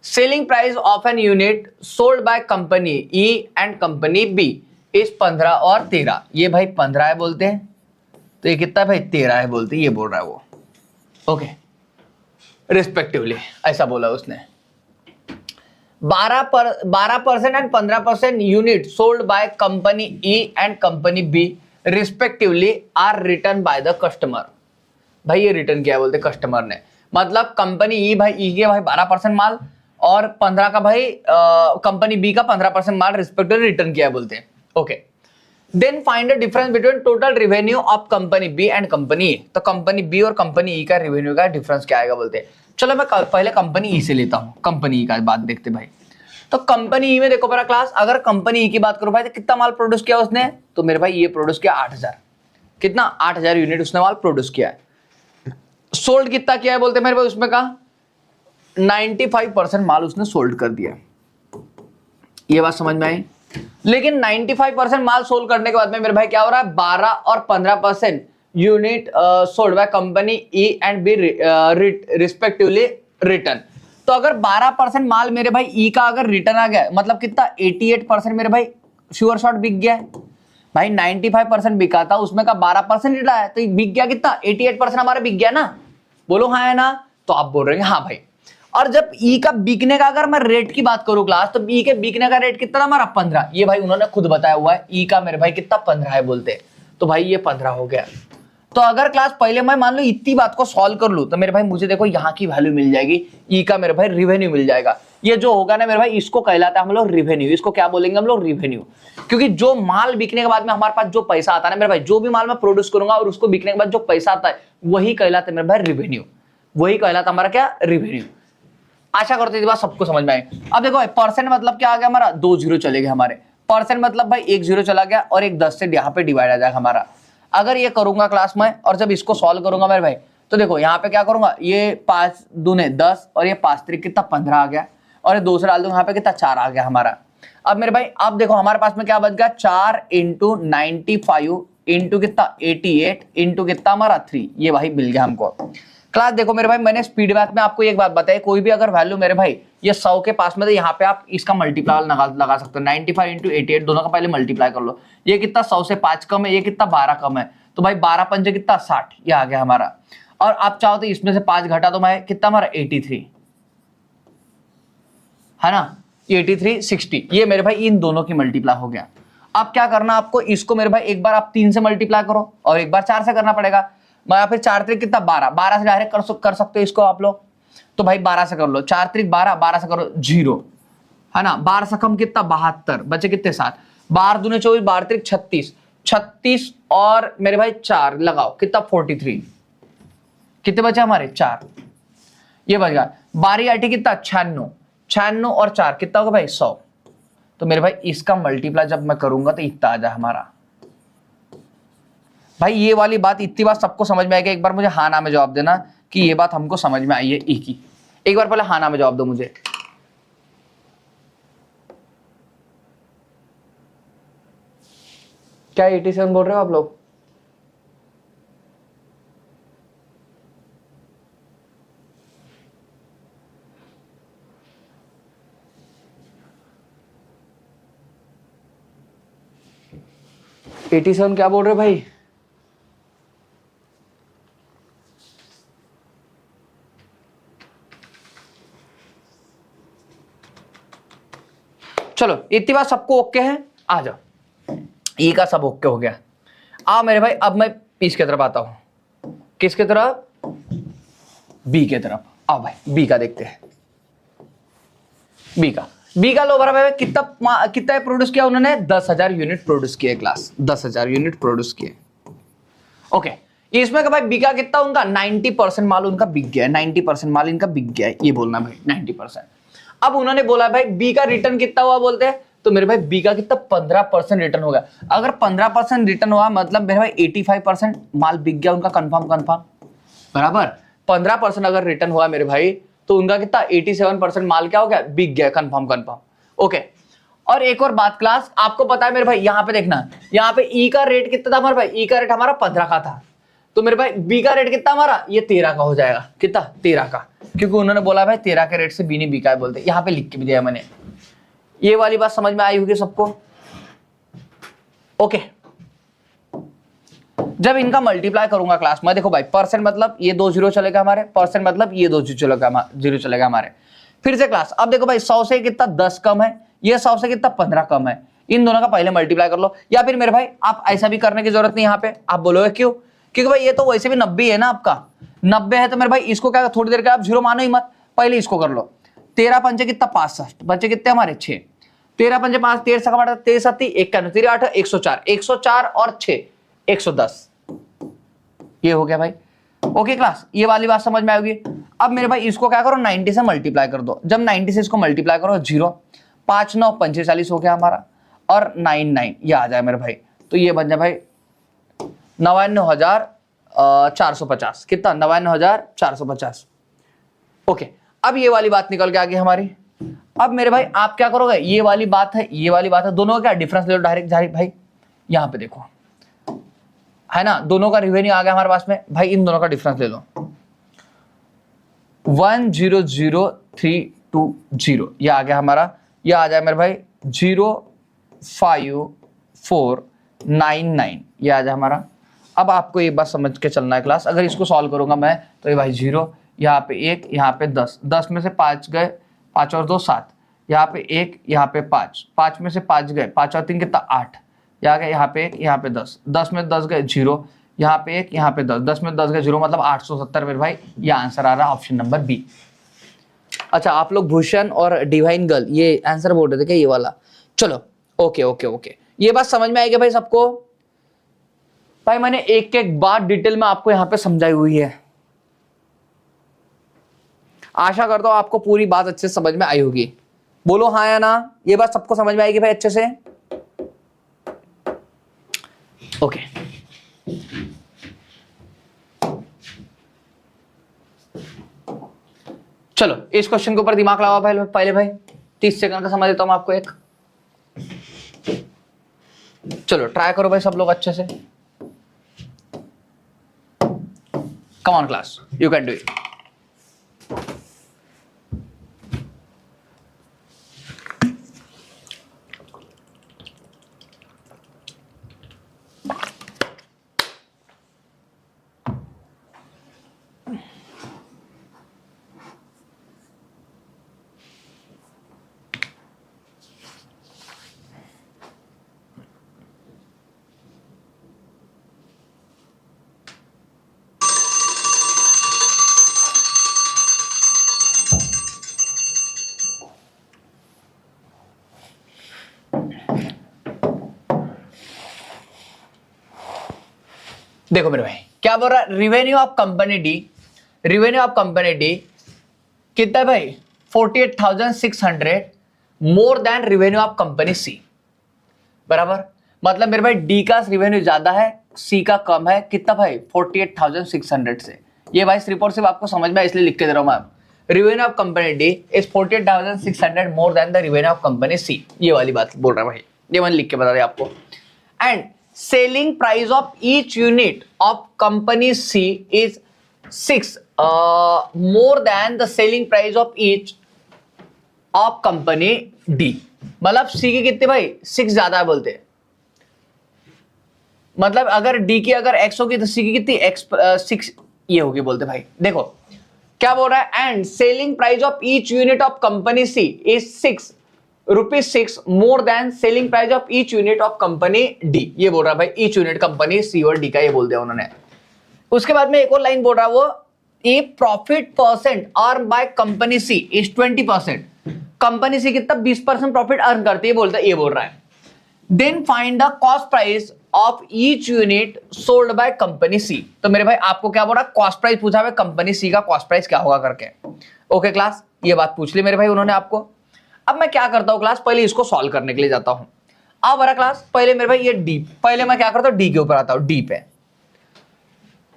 selling price of an unit sold by company E and company B is 15 और 13। ये भाई 15 है बोलते हैं, तो ये कितना है भाई 13 है बोलते हैं, ये बोल रहा है वो। ओके, रिस्पेक्टिवली ऐसा बोला उसने। 12% and 15% unit sold by company E and company B respectively are return by the customer. भाई ये रिटर्न किया बोलते कस्टमर ने, मतलब कंपनी ई भाई ई के भाई 12% माल और 15 का भाई कंपनी बी का 15% माल रिस्पेक्टिवली रिटर्न किया बोलते हैं। Okay, then find the difference between total revenue of company B and company E. तो कंपनी बी और कंपनी ई का रेवेन्यू का डिफरेंस क्या आएगा बोलते हैं। चलो मैं पहले कंपनी ई से लेता हूं, कंपनी ई का बात देखते भाई। तो कंपनी ई में देखो मेरा क्लास, अगर कंपनी ई की बात करो भाई तो कितना माल प्रोड्यूस किया उसने, तो मेरे भाई ये प्रोड्यूस किया 8000। कितना 8000 यूनिट उसने माल प्रोड्यूस किया है। सोल्ड कितना किया है बोलते मेरे भाई, उसमें का 95% माल उसने सोल्ड कर दिया। ये बात समझ में आई। लेकिन 95% माल सोल्ड करने के बाद में मेरे भाई क्या हो रहा है, 12 और 15% unit sold by company E and B respectively return. तो अगर 12% माल मेरे भाई ई का अगर रिटर्न आ गया, मतलब कितना 88% मेरे भाई श्योर शॉट बिक गया है। भाई 95% बिका था, उसमें का 12% रिटर्न आया, तो बिक गया कितना 88% हमारा बिक गया ना। बोलो हाँ है ना, तो आप बोल रहे हैं हाँ भाई। और जब ई का बिकने का अगर मैं रेट की बात करूं क्लास, तो ई के बिकने का रेट कितना हमारा 15। ये भाई उन्होंने खुद बताया हुआ है, ई का मेरे भाई कितना 15 है बोलते, तो भाई ये 15 हो गया। तो अगर क्लास पहले मैं मान लो इतनी बात को सॉल्व कर लूं, तो मेरे भाई मुझे देखो यहाँ की वैल्यू मिल जाएगी, ई का मेरे भाई रिवेन्यू मिल जाएगा। ये जो होगा ना मेरे भाई, इसको कहलाता है हम लोग रिवेन्यू। इसको क्या बोलेंगे हम लोग, रिवेन्यू। क्योंकि जो माल बिकने के बाद में हमारे पास जो पैसा आता है ना मेरे भाई, जो भी माल मैं प्रोड्यूस करूंगा और उसको बिकने के बाद जो पैसा आता है, वही कहलाता है मेरे भाई रिवेन्यू। वही कहलाता हमारा क्या, रिवेन्यू। आशा करते बात सबको समझ में आए। अब देखो परसेंट मतलब क्या आ गया हमारा, 2 जीरो चले गए हमारे। परसेंट मतलब भाई 1 जीरो चला गया और एक 10 से यहाँ पे डिवाइड आ जाएगा हमारा। अगर ये करूंगा क्लास में और जब इसको सॉल्व करूंगा मेरे भाई, तो देखो यहाँ पे क्या करूंगा, ये 5 दूने 10 और ये 5 त्रिक कितना 15 आ गया, और ये 2 से डाल दूंगा यहाँ पे कितना 4 आ गया हमारा। अब मेरे भाई अब देखो हमारे पास में क्या बच गया, 4 इंटू 95 इंटू कितना 88 इंटू कितना हमारा 3। ये भाई मिल गया हमको। क्लास देखो मेरे भाई, मैंने स्पीड मैथ में आपको एक बात बताई, कोई भी अगर वैल्यू मेरे भाई ये 100 के पास में, तो यहाँ पे आप इसका मल्टीप्लाई लगा सकते हो। 95 इंटू 88 दोनों का पहले मल्टीप्लाई कर लो। ये कितना 100 से 5 कम है, ये कितना 12 कम है, तो भाई 12 पंजे कितना 60, ये आ गया हमारा। और आप चाहो तो इसमें से 5 घटा तो मैं कितना हमारा 83 है ना, 83 60। ये मेरे भाई इन दोनों की मल्टीप्लाई हो गया। अब क्या करना आपको, इसको मेरे भाई एक बार आप 3 से मल्टीप्लाई करो और एक बार 4 से करना पड़ेगा। मैं फिर 4 त्रिक कितना 12, 12 से डायरेक्ट कर सकते हो इसको आप लोग, तो भाई 12 से कर लो। 4 त्रिक 12, 12 से करो 0 है ना। 12 से कम कितना 72, बचे कितने 7। 12 दूने 24, 12 त्रिक 36, 36 और मेरे भाई 4 लगाओ कितना 43। कितने बचे हमारे 4, ये बच गया। 12 8 कितना 96, 96 और 4 कितना होगा भाई 100। तो मेरे भाई इसका मल्टीप्लाई जब मैं करूंगा तो इतना आ जाए हमारा। भाई ये वाली बात इतनी बात सबको समझ में आएगी। एक बार मुझे हाँ ना में जवाब देना कि ये बात हमको समझ में आई है ई की। एक बार पहले हाँ ना में जवाब दो मुझे। क्या 87 बोल रहे हो आप लोग? $87 क्या बोल रहे हो भाई? चलो इतनी बात सबको ओके है, आ जाओ। ई का सब ओके हो गया। आ मेरे भाई अब मैं इसके तरफ आता हूं, किसके तरफ, बी के तरफ। आओ भाई बी का देखते हैं। बी का लो बराबर है कितना प्रोड्यूस किया उन्होंने 10,000 यूनिट प्रोड्यूस किए क्लास, 10,000 यूनिट प्रोड्यूस किए। ओके इसमें का भाई बी का कितना उनका 90% माल उनका बिक गया है, 90% माल इनका बिक गया है, ये बोलना भाई 90%। अब उन्होंने बोला भाई बी का रिटर्न कितना हुआ बोलते हैं, तो मेरे भाई बी का कितना 15% रिटर्न होगा। अगर 15% रिटर्न हुआ मतलब मेरे भाई 85% माल बिक गया उनका, कंफर्म बराबर। 15% अगर रिटर्न हुआ मेरे भाई तो उनका कितना 87% माल क्या हो गया, बिक गया, कंफर्म। ओके और एक और बात क्लास आपको पता है मेरे भाई, यहां पे देखना, यहां पे ई का रेट कितना था हमारे भाई, ई का रेट हमारा 15 का था, तो मेरे भाई बी का रेट कितना हमारा ये 13 का हो जाएगा, कितना 13 का, क्योंकि उन्होंने बोला भाई 13 के रेट से बी नहीं बिका है बोलते, यहां पे लिख के भी दिया मैंने। ये वाली बात समझ में आई होगी सबको। ओके जब इनका मल्टीप्लाई करूंगा क्लास में, देखो भाई परसेंट मतलब ये 2 जीरो चलेगा हमारे, परसेंट मतलब ये 2 जीरो चलेगा हमारे। फिर से क्लास अब देखो भाई 100 से कितना 10 कम है, ये 100 से कितना 15 कम है, इन दोनों का पहले मल्टीप्लाई कर लो। या फिर मेरे भाई आप ऐसा भी करने की जरूरत नहीं, यहाँ पे आप बोलोगे क्यों, क्योंकि भाई ये तो वैसे भी 90 है ना, आपका 90 है तो मेरे भाई इसको क्या थोड़ी देर का आप जीरो मानो ही मत, पहले इसको कर लो। 13 पंचे कितना 65, बच्चे कितने हमारे 6, 13 पंचे 5, 13 सका 13 सत्ती 1 3 8 104, 104 और 6 110, ये हो गया भाई। ओके क्लास ये वाली बात समझ में आएगी। अब मेरे भाई इसको क्या करो 90 से मल्टीप्लाई कर दो, जब 90 से इसको मल्टीप्लाई करो 0 5 9 45 हो गया हमारा, और 9 ये आ जाए मेरे भाई, तो ये बन जाए भाई 99,450, कितना 99,450। ओके अब ये वाली बात निकल के आ गई हमारी। अब मेरे भाई आप क्या करोगे, ये वाली बात है ये वाली बात है, दोनों का क्या डिफरेंस ले लो डायरेक्ट भाई, यहां पे देखो है ना, दोनों का रिवेन्यू आ गया हमारे पास में भाई, इन दोनों का डिफरेंस ले लो 1,00320, ये आ गया हमारा, ये आ जाए मेरे भाई 05499, ये आ जाए हमारा। अब आपको ये बात समझ के चलना है क्लास, अगर इसको सॉल्व करूंगा मैं तो ये भाई 0 यहाँ पे 1 यहाँ पे 10, 10 में से 5 गए, 5 और 2 7, यहाँ पे 1 यहाँ पे 5, 5 में से 5 गए, 5 और 3 कितना 8, यहाँ गए यहाँ पे 1 यहाँ पे 10, 10 में 10 गए 0, यहाँ पे 1 यहाँ पे 10, 10 में 10 गए 0, मतलब 870 मेरे भाई, ये आंसर आ रहा है ऑप्शन नंबर बी। अच्छा आप लोग भूषण और डिवाइन गर्ल ये आंसर बोल रहे थे क्या, ये वाला, चलो ओके ये बात समझ में आएगी भाई सबको। भाई मैंने एक एक बात डिटेल में आपको यहां पे समझाई हुई है, आशा करता हूं आपको पूरी बात अच्छे से समझ में आई होगी, बोलो हाँ या ना, ये बात सबको समझ में आएगी भाई अच्छे से। ओके चलो इस क्वेश्चन के ऊपर दिमाग लगाओ भाई, पहले भाई 30 सेकंड का समय देता हूं आपको एक, चलो ट्राई करो भाई सब लोग अच्छे से, come on class you can do it. देखो मेरे भाई क्या बोल रहा है, revenue of company D, revenue of company D कितना है भाई 48,600 more than revenue of company C, बराबर। मतलब मेरे भाई डी का रिवेन्यू ज्यादा है, सी का कम है, कितना भाई 48,600 से। ये भाई रिपोर्ट सिर्फ आपको समझ में इसलिए लिख के दे रहा हूं मैं, revenue of company D is 48,600 more than the revenue of company C, ये वाली बात बोल रहा है भाई, ये मैंने लिख के बता दिया आपको। And selling price of each unit of company C is 6 more than the selling price of each of company D, मतलब C की कितने भाई 6 ज्यादा है बोलते हैं, मतलब अगर D की अगर X होगी तो C की कितनी X 6 ये होगी बोलते भाई। देखो क्या बोल रहा है, and selling price of each unit of company C is 6 ₹6 more than selling price of each unit of company D, ये बोल रहा है भाई ईच यूनिट कंपनी सी और डी का, ये बोल दिया उन्होंने। उसके बाद में एक और लाइन बोल रहा है वो, a profit percent earn by company C is 20%, company C कितना 20% प्रॉफिट अर्न करती है, बोलता है, ये बोल रहा है। Then find the cost price of each unit sold by company C. तो मेरे भाई आपको क्या बोल रहा है, कॉस्ट प्राइस पूछा है, कंपनी सी का कॉस्ट प्राइस क्या होगा करके। ओके क्लास, ये बात पूछ ली मेरे भाई उन्होंने आपको। अब मैं क्या करता हूं क्लास, पहले इसको सॉल्व करने के लिए जाता हूं। अब बड़ा क्लास, पहले मेरे भाई ये डी, पहले मैं क्या करता हूं, डी के ऊपर आता हूं, डी पे।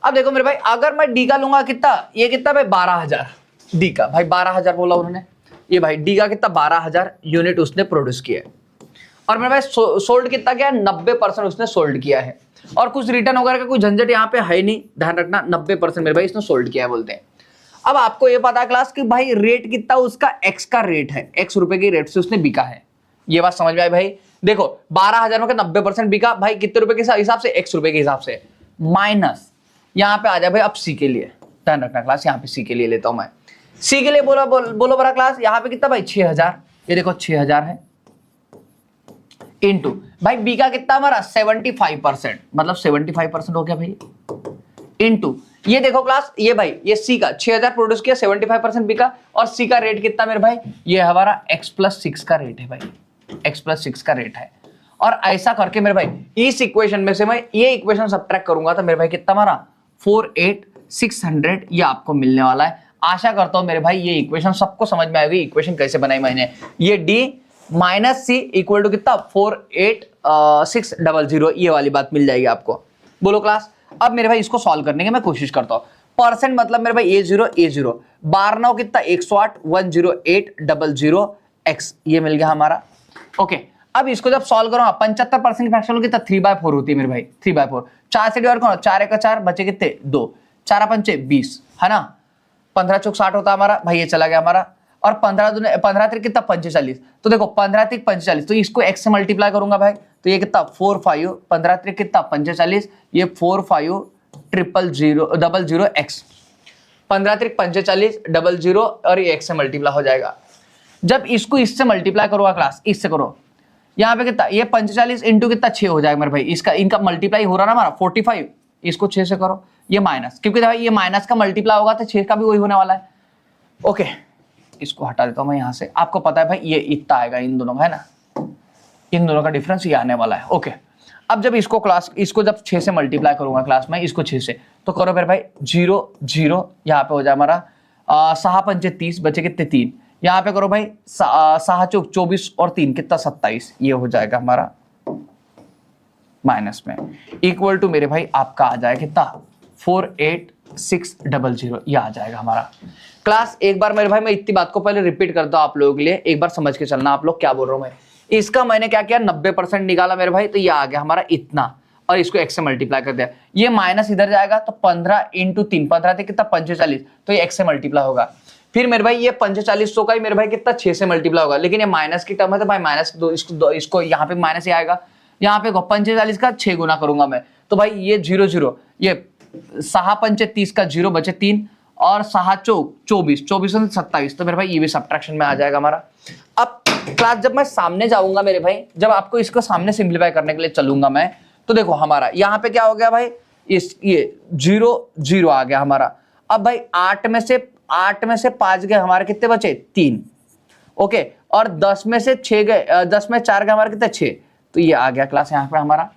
अब देखो मेरे भाई, अगर मैं डी का लूंगा कितना, ये कितना भाई 12,000 डी का, भाई 12,000 बोला उन्होंने, ये भाई डी का कितना 12,000 यूनिट उसने प्रोड्यूस किया है। और मेरे भाई सोल्ड कितना क्या है, 90% उसने सोल्ड किया है। और कुछ रिटर्न वगैरह का कोई झंझट यहाँ पे है नहीं, ध्यान रखना, 90% मेरे भाई इसने सोल्ड किया है बोलते हैं। अब आपको ये पता है क्लास कि भाई रेट कितना उसका, एक्स का रेट है, एक्स रुपए के रेट से उसने बिका है। ये बात समझ में आई भाई। देखो 12,000 में का 90% बिका, भाई कितने रुपए के हिसाब से, एक्स रुपए के हिसाब से, माइनस यहाँ पे आ जाए भाई। अब सी के लिए ध्यान रखना क्लास, यहाँ पे सी के लिए लेता हूं मैं, सी के लिए बोलो बड़ा क्लास, यहाँ पे कितना भाई 6,000, ये देखो 6,000 है, इनटू भाई बी का कितना हमारा 75%, मतलब 75% हो गया भाई, इनटू ये देखो क्लास, ये भाई ये सी का 6,000 प्रोड्यूस किया, 75% बिका, और सी का रेट कितना मेरे भाई, ये हमारा x+6 का रेट है भाई, x+6 का रेट है। और ऐसा करके मेरे भाई इस इक्वेशन में से मैं ये इक्वेशन सब्ट्रैक्ट करूंगा तो मेरे भाई कितना हमारा 48,600 ये आपको मिलने वाला है। आशा करता हूं मेरे भाई ये इक्वेशन सबको समझ में आएगी, इक्वेशन कैसे बनाई मैंने। ये D minus C equal to कितना 48,600, ये वाली बात मिल जाएगी आपको। बोलो क्लास, अब मेरे भाई इसको सॉल्व करने की मैं कोशिश करता हूं। परसेंट मतलब मेरे भाई A0 12 कितना 108 10800 x, ये मिल गया हमारा। ओके, अब इसको जब सॉल्व करो 75% फ्रैक्शन कितना 3/4 होती है मेरे भाई, 3/4, 4 से डिवाइड करो, 4 1 4 बचे कितने 2, 4 5 20 है ना, 15 चौक 60 होता हमारा भाई, ये चला गया हमारा। और 15 त्रिक कितना 45, तो देखो 15 त्रिक 45, तो इसको x से मल्टीप्लाई करूंगा भाई, तो ये कितना 45, 15 त्रिक कितना 45, ये 45,000 x, 15 त्रिक 45 00 और ये x से मल्टीप्लाई हो जाएगा। जब इसको इससे मल्टीप्लाई करूंगा क्लास, इससे करो, यहाँ पे कितना, ये 45 इंटू कितना 6 हो जाएगा मेरे भाई, इसका इनका मल्टीप्लाई हो रहा ना हमारा 45, इसको 6 से करो, ये माइनस, क्योंकि भाई ये माइनस का मल्टीप्लाई होगा तो 6 का भी वही होने वाला है। ओके, इसको हटा देता हूं मैं यहाँ से, आपको पता है भाई ये इतना आएगा इन दोनों का, है ना, इन दोनों का डिफरेंस ये आने वाला है। ओके, अब जब इसको क्लास, इसको जब 6 से मल्टीप्लाई करूंगा क्लास में, इसको 6 से, तो करो मेरे भाई 0 0, यहाँ पे हो जाए हमारा 6 5 30, बचे कितने 3, यहाँ पे करो भाई 6 चौक 24 और 3 कितना 27, ये हो जाएगा हमारा माइनस में, इक्वल टू मेरे भाई आपका आ जाएगा कितना 48,600, ये आ जाएगा हमारा। क्लास एक बार मेरे भाई मैं इतनी बात को पहले रिपीट करता हूं आप लोगों के लिए, एक बार समझ के चलना आप लोग क्या बोल रहा हूं मैं। इसका मैंने क्या किया 90% निकाला मेरे भाई, तो ये आ गया हमारा इतना, और इसको x से मल्टीप्लाई कर दिया, ये माइनस इधर जाएगा तो 15 इंटू 3, 15 थे कितना 45, तो ये x से मल्टीप्लाई होगा। फिर मेरे भाई ये 4500 का ही मेरे भाई कितना 6 से मल्टीप्लाई होगा, लेकिन ये माइनस की टर्म है तो भाई माइनस इसको यहाँ पे माइनस ही आएगा, यहाँ पे 45 का 6 गुना करूंगा मैं, तो भाई ये 0 0, ये 6 5 30 का 0 बचे 3, और 6 चौक 24, 24 और 27, तो मेरे भाई ये भी सब्ट्रैक्शन में आ जाएगा हमारा। अब क्लास जब मैं सामने जाऊंगा मेरे भाई, जब आपको इसको सामने सिंप्लीफाई करने के लिए चलूंगा मैं, तो देखो हमारा यहाँ पे क्या हो गया भाई, ये 0 0 आ गया हमारा। अब भाई 8 में से 5 गए हमारे, कितने बचे 3, ओके, और 10 में से 6 गए, 10 में 4 गए हमारे कितने 6, तो ये आ गया क्लास यहाँ पे हमारा।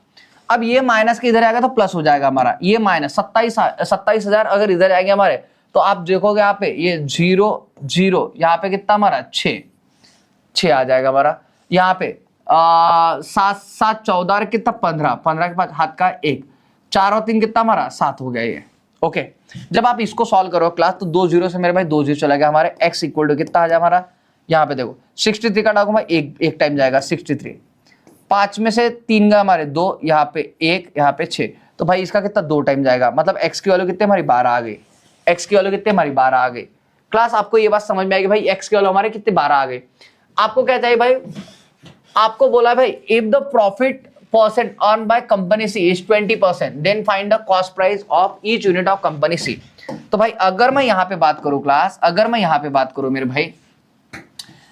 अब ये माइनस के इधर आएगा तो प्लस हो जाएगा हमारा, ये माइनस 27,000 अगर इधर आएंगे हमारे, तो आप देखोगे यहाँ पे ये 0 0, यहाँ पे कितना हमारा 6 आ जाएगा हमारा, यहाँ पे 7 7 14 कितना 15 के बाद हाथ का 1, 4 और 3 कितना हमारा 7 हो गया ये। ओके, जब आप इसको सॉल्व करो क्लास, तो 2 0 से मेरे भाई 2 0 चला गया हमारे, x इक्वल टू कितना आ जाए हमारा, यहाँ पे देखो 63 का डालूंगा एक टाइम जाएगा 63, 5 में से 3 गए हमारे 2, यहाँ पे 1, यहाँ पे 6, तो भाई इसका कितना 2 टाइम जाएगा, मतलब x की वैल्यू कितने हमारी 12 आ गई, x की वैल्यू कितने हमारी 12 आ गई। क्लास आपको ये बात समझ में आएगी भाई, x की वैल्यू हमारे कितने 12 आ गई। आपको क्या चाहिए भाई, आपको बोला भाई if the profit percent earn by company C is 20%, then find the cost price of each unit of company C. तो भाई अगर मैं यहाँ पे बात करूं क्लास, अगर मैं यहाँ पे बात करूं मेरे भाई,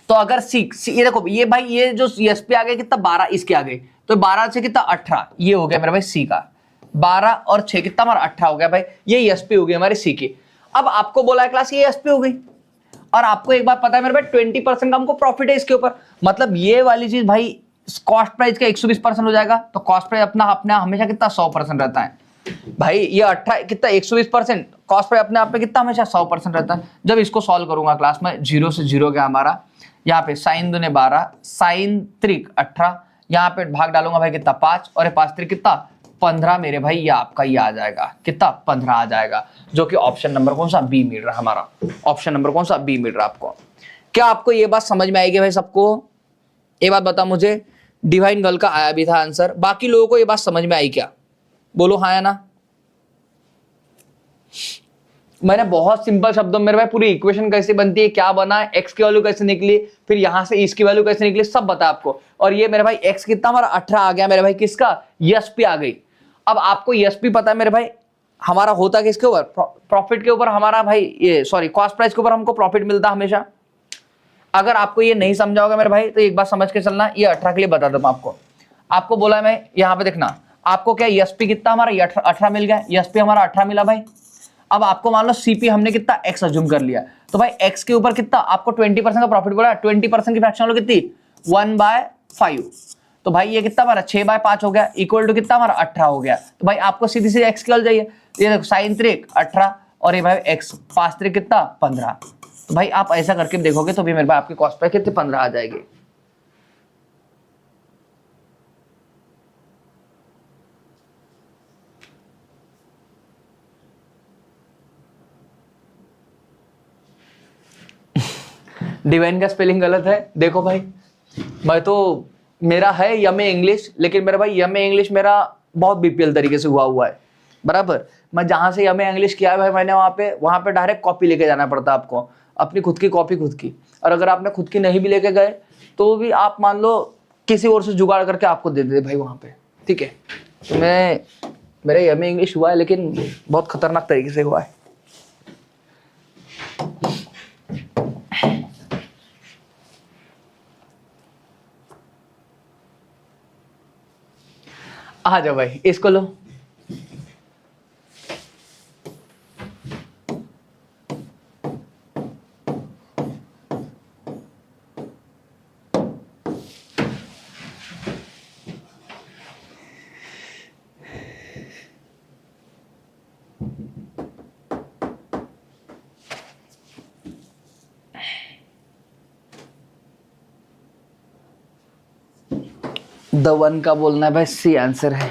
तो अगर सी ये देखो ये भाई ये जो एस पे आ गए कितना 12, इसके आ गए, तो 12 से कितना 18, ये हो गया मेरे भाई सी का, 12 और 6 कितना हमारा 18 हो गया भाई, ये एस पे हो गई हमारे सी की। अब आपको बोला है क्लास ये एस पे हो गई, और आपको एक बात पता है मेरे भाई 20% का हमको प्रॉफिट है इसके ऊपर, मतलब ये वाली चीज भाई कॉस्ट प्राइस का 120% हो जाएगा, तो कॉस्ट प्राइस अपना अपने हमेशा कितना 100% रहता है भाई। ये 18 कितना 120%, कॉस्ट प्राइस अपने आप में कितना हमेशा 100% रहता है। जब इसको सॉल्व करूंगा क्लास में 0 से 0 गया हमारा, यहाँ पे साइन 2 ने 12, साइन 3 18, यहाँ पे भाग डालूंगा भाई कितना 5, और ये 5 3 कितना 15 मेरे भाई, ये आपका ये आ जाएगा कितना 15 आ जाएगा, जो कि ऑप्शन नंबर कौन सा बी मिल रहा है हमारा, ऑप्शन नंबर कौन सा बी मिल रहा है आपको। क्या आपको ये बात समझ में आएगी भाई सबको? ये बात बता मुझे, डिवाइन गर्ल का आया भी था आंसर, बाकी लोगों को ये बात समझ में आई क्या? बोलो हाँ या ना। मैंने बहुत सिंपल शब्दों में मेरे भाई पूरी इक्वेशन कैसे बनती है, क्या बना, एक्स की वैल्यू कैसे निकली, फिर यहां से इसकी वैल्यू कैसे निकली, सब बता आपको। और ये मेरे भाई एक्स कितना हमारा 18 आ गया मेरे भाई, किसका एसपी आ गई। अब आपको एसपी पता है मेरे भाई हमारा होता किसके ऊपर, प्रॉफिट के ऊपर हमारा भाई, ये सॉरी कॉस्ट प्राइस के ऊपर हमको प्रॉफिट मिलता हमेशा। अगर आपको ये नहीं समझा होगा मेरे भाई तो एक बात समझ के चलना, ये 18 के लिए बता दूं आपको। आपको बोला है मैं यहाँ पे देखना, आपको क्या एसपी कितना हमारा 18 मिल गया, एसपी हमारा 18 मिला भाई। अब आपको मान लो सीपी हमने कितना एक्स अज्यूम कर लिया, तो भाई एक्स के ऊपर कितना आपको 20% का प्रॉफिट बोला, 20% की फ्रैक्शन लो कितनी 1/5, तो भाई ये कितना हमारा 6/5 हो गया, इक्वल टू कितना हमारा 18 हो गया। तो भाई आपको सीधी सीधी एक्स की जाइए, ये देखो साइन 3 18 और ये भाई एक्स 5 3 कितना 15, तो भाई आप ऐसा करके देखोगे तो भी मेरे भाई आपकी कॉस्ट प्राइस कितने 15 आ जाएगी। डिवाइन का स्पेलिंग गलत है, देखो भाई मैं तो मेरा है यमे इंग्लिश, लेकिन मेरा भाई यमे इंग्लिश मेरा बहुत बीपीएल तरीके से हुआ है बराबर। मैं जहां से यमे इंग्लिश किया है भाई मैंने वहां पे डायरेक्ट कॉपी लेके जाना पड़ता आपको, अपनी खुद की कॉपी खुद की। और अगर आपने खुद की नहीं भी लेके गए तो भी आप मान लो किसी और से जुगाड़ करके आपको दे दे भाई वहां पे, ठीक है। तो मेरा यमे इंग्लिश हुआ है लेकिन बहुत खतरनाक तरीके से हुआ है। आ जाओ भाई इसको लो, द वन का बोलना है भाई, सी आंसर है।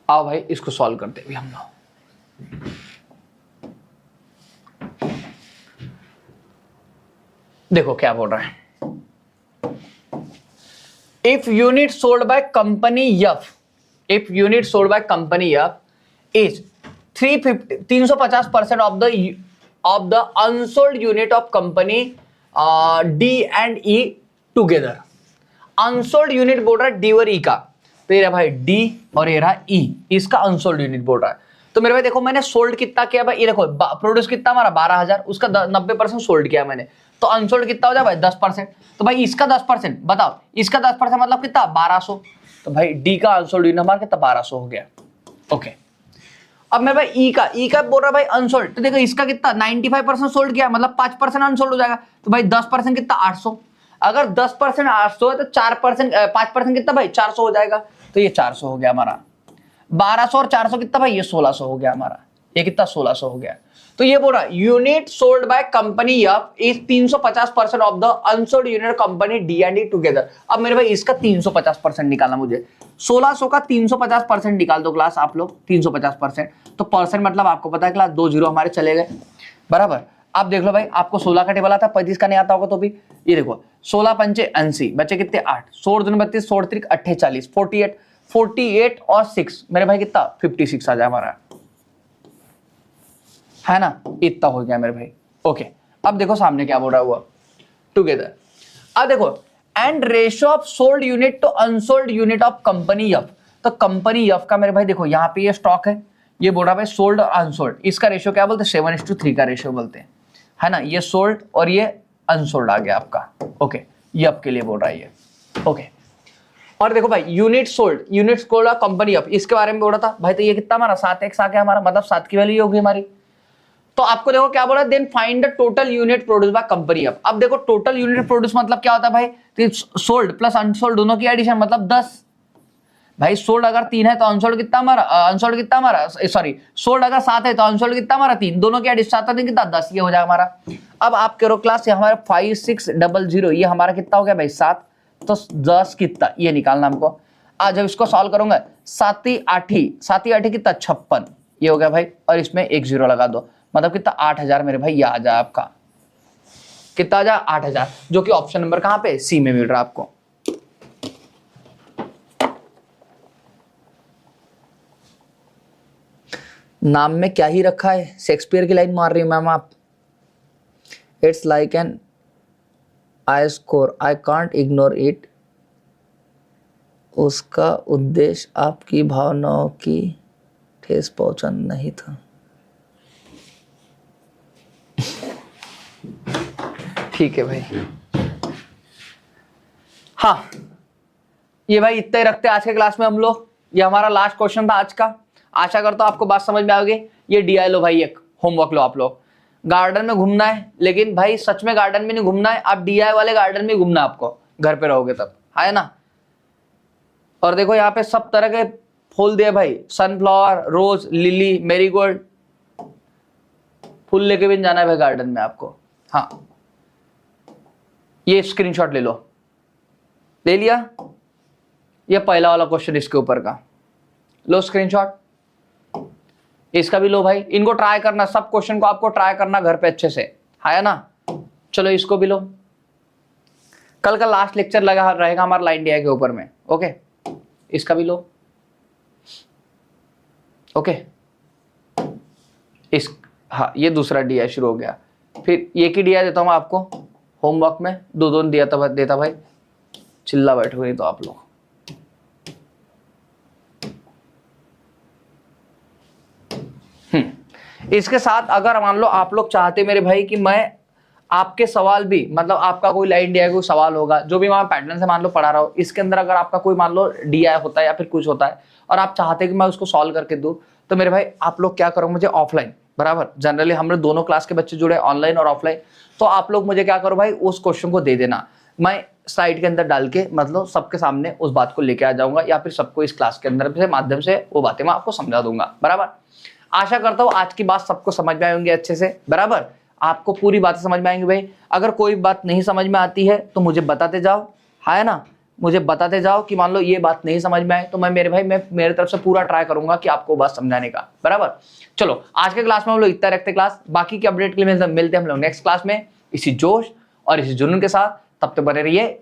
आओ भाई इसको सॉल्व करते हैं हम लोग। देखो क्या बोल रहा है, if unit sold by company F, if unit sold by company F is 350% of the unsold unit of company D and E together। unsold unit बोल रहा है D और E का, तो ये रहा भाई D और ये रहा E, इसका unsold unit बोल रहा है। तो मेरे भाई देखो मैंने सोल्ड कितना किया भाई, ये देखो प्रोड्यूस कितना हमारा 12,000, उसका 90% सोल्ड किया मैंने, तो अनसोल्ड कितना हो जाए भाई 10%। तो भाई इसका 10% बताओ, इसका 10% मतलब कितना 1200, तो भाई डी का अनसोल्ड यूनिट हमारा कितना 1200 हो गया। ओके अब मेरे भाई ई का बोल रहा भाई अनसोल्ड, तो देखो इसका कितना 95% सोल्ड किया, मतलब 5% अनसोल्ड हो जाएगा, तो भाई 10% कितना 800, अगर 10% 800 है तो 4% 5% कितना भाई 400 हो जाएगा, तो ये 400 हो गया हमारा। 1200 और 400 कितना भाई ये 1600 हो गया हमारा, ये कितना 1600 हो गया। तो ये बोल रहा unit sold by company F is 350% of the unsold unit company D and E together. अब मेरे भाई इसका 350% निकालना मुझे, 1600 का 350% निकाल दो क्लास आप लोग, 350%, तो परसेंट मतलब आपको पता है क्लास 2 जीरो हमारे चले गए बराबर। आप देख लो भाई आपको 16 का टेबल आता है, 35 का नहीं आता होगा तो भी ये देखो 16 पंचे 80 बचे कितने 8, 16 दूनी 32, 16 त्रिक 48, 48 और 6 मेरे भाई कितना 56 आ जाए हमारा, है ना, इतना हो गया मेरे भाई। ओके अब देखो सामने क्या बोल रहा हुआ टुगेदर। अब देखो and ratio of sold unit to unsold unit of company F, तो कंपनी एफ का मेरे भाई देखो यहाँ पे ये स्टॉक है, ये बोल रहा भाई सोल्ड और अनसोल्ड, इसका रेशियो क्या बोलते हैं 7:3 का रेशियो बोलते हैं, है ना, ये सोल्ड और ये अनसोल्ड आ गया आपका। ओके, ये आपके लिए बोल रहा है ये। ओके, और देखो भाई यूनिट सोल्ड कंपनी अप, इसके बारे में बोल रहा था भाई। तो ये कितना हमारा 7x आ गया हमारा, मतलब 7 की वैल्यू होगी हमारी। तो आपको देखो क्या बोला, then find the total unit produce by company up. अब देखो टोटल यूनिट प्रोड्यूस मतलब क्या होता है भाई, सोल्ड प्लस अनसोल्ड दोनों की एडिशन मतलब 10। भाई सोल्ड अगर 3 है तो अनसोल्ड कितना हमारा, अनसोल्ड कितना हमारा, सॉरी सोल्ड अगर 7 है तो अनसोल्ड कितना हमारा 3, दोनों की एडिशन 7 कितना 10, ये हो जाएगा हमारा। अब आप करो क्लास, ये हमारा 5600, ये हमारा कितना हो गया भाई 7, तो 10 कितना ये निकालना हमको। आज जब इसको सॉल्व करूंगा 7 8 कितना 56, ये हो गया भाई, और इसमें एक 0 लगा दो, मतलब कितना 8000 मेरे भाई, ये आ जाए आपका कितना आ जाए 8000, जो कि ऑप्शन नंबर कहां पे, सी में मिल रहा है आपको। नाम में क्या ही रखा है, शेक्सपियर की लाइन मार रही हूं मैम आप। It's like an I score, I can't ignore it. उसका उद्देश्य आपकी भावनाओं की ठेस पहुंचाना नहीं था। ठीक है भाई, हाँ ये भाई इतना ही रखते हैं आज के क्लास में हम लोग। ये हमारा लास्ट क्वेश्चन था आज का। आशा करता हूं आपको बात समझ में आओगे। ये DI लो भाई, एक होमवर्क लो आप लोग। गार्डन में घूमना है, लेकिन भाई सच में गार्डन में नहीं घूमना है, आप DI वाले गार्डन में घूमना है आपको, घर पे रहोगे तब, है ना। और देखो यहाँ पे सब तरह के फूल दिए भाई, सनफ्लावर, रोज, लिली, मेरीगोल्ड, फूल लेके भी जाना है भाई गार्डन में आपको। हाँ ये स्क्रीनशॉट ले लो, ले लिया, ये पहला वाला क्वेश्चन इसके ऊपर का लो स्क्रीनशॉट, इसका भी लो भाई। इनको ट्राई करना, सब क्वेश्चन को आपको ट्राई करना घर पे अच्छे से, है ना। चलो इसको भी लो, कल का लास्ट लेक्चर लगा रहेगा हमारा लाइन DI के ऊपर में। ओके, इसका भी लो। ओके, इस हाँ ये दूसरा DI शुरू हो गया। फिर ये की DI देता हूं मैं आपको होमवर्क में, दो देता भाई, चिल्ला बैठो नहीं तो आप लोग। इसके साथ अगर मान लो आप लोग चाहते मेरे भाई कि मैं आपके सवाल भी, मतलब आपका कोई लाइन DI कोई सवाल होगा जो भी मैं पैटर्न से मान लो पढ़ा रहा हूँ, इसके अंदर अगर आपका कोई मान लो DI होता है या फिर कुछ होता है और आप चाहते कि मैं उसको सॉल्व करके दूं, तो मेरे भाई आप लोग क्या करो, मुझे ऑफलाइन, बराबर जनरली हम लोग दोनों क्लास के बच्चे जुड़े ऑनलाइन और ऑफलाइन, तो आप लोग मुझे क्या करो भाई, उस क्वेश्चन को दे देना, मैं स्लाइड के अंदर डाल के मतलब सबके सामने उस बात को लेके आ जाऊंगा, या फिर सबको इस क्लास के अंदर से माध्यम से वो बातें मैं आपको समझा दूंगा, बराबर। आशा करता हूँ आज की बात सबको समझ में आएंगे अच्छे से, बराबर। आपको पूरी बातें समझ में आएंगी भाई। अगर कोई बात नहीं समझ में आती है तो मुझे बताते जाओ, है ना, मुझे बताते जाओ कि मान लो ये बात नहीं समझ में आए, तो मैं मेरे भाई मैं मेरे तरफ से पूरा ट्राई करूंगा कि आपको बात समझाने का, बराबर। चलो आज के क्लास में हम लोग इतना रखते क्लास, बाकी के अपडेट के लिए मिलते हैं हम लोग नेक्स्ट क्लास में इसी जोश और इसी जुनून के साथ। तब तक बने रहिए।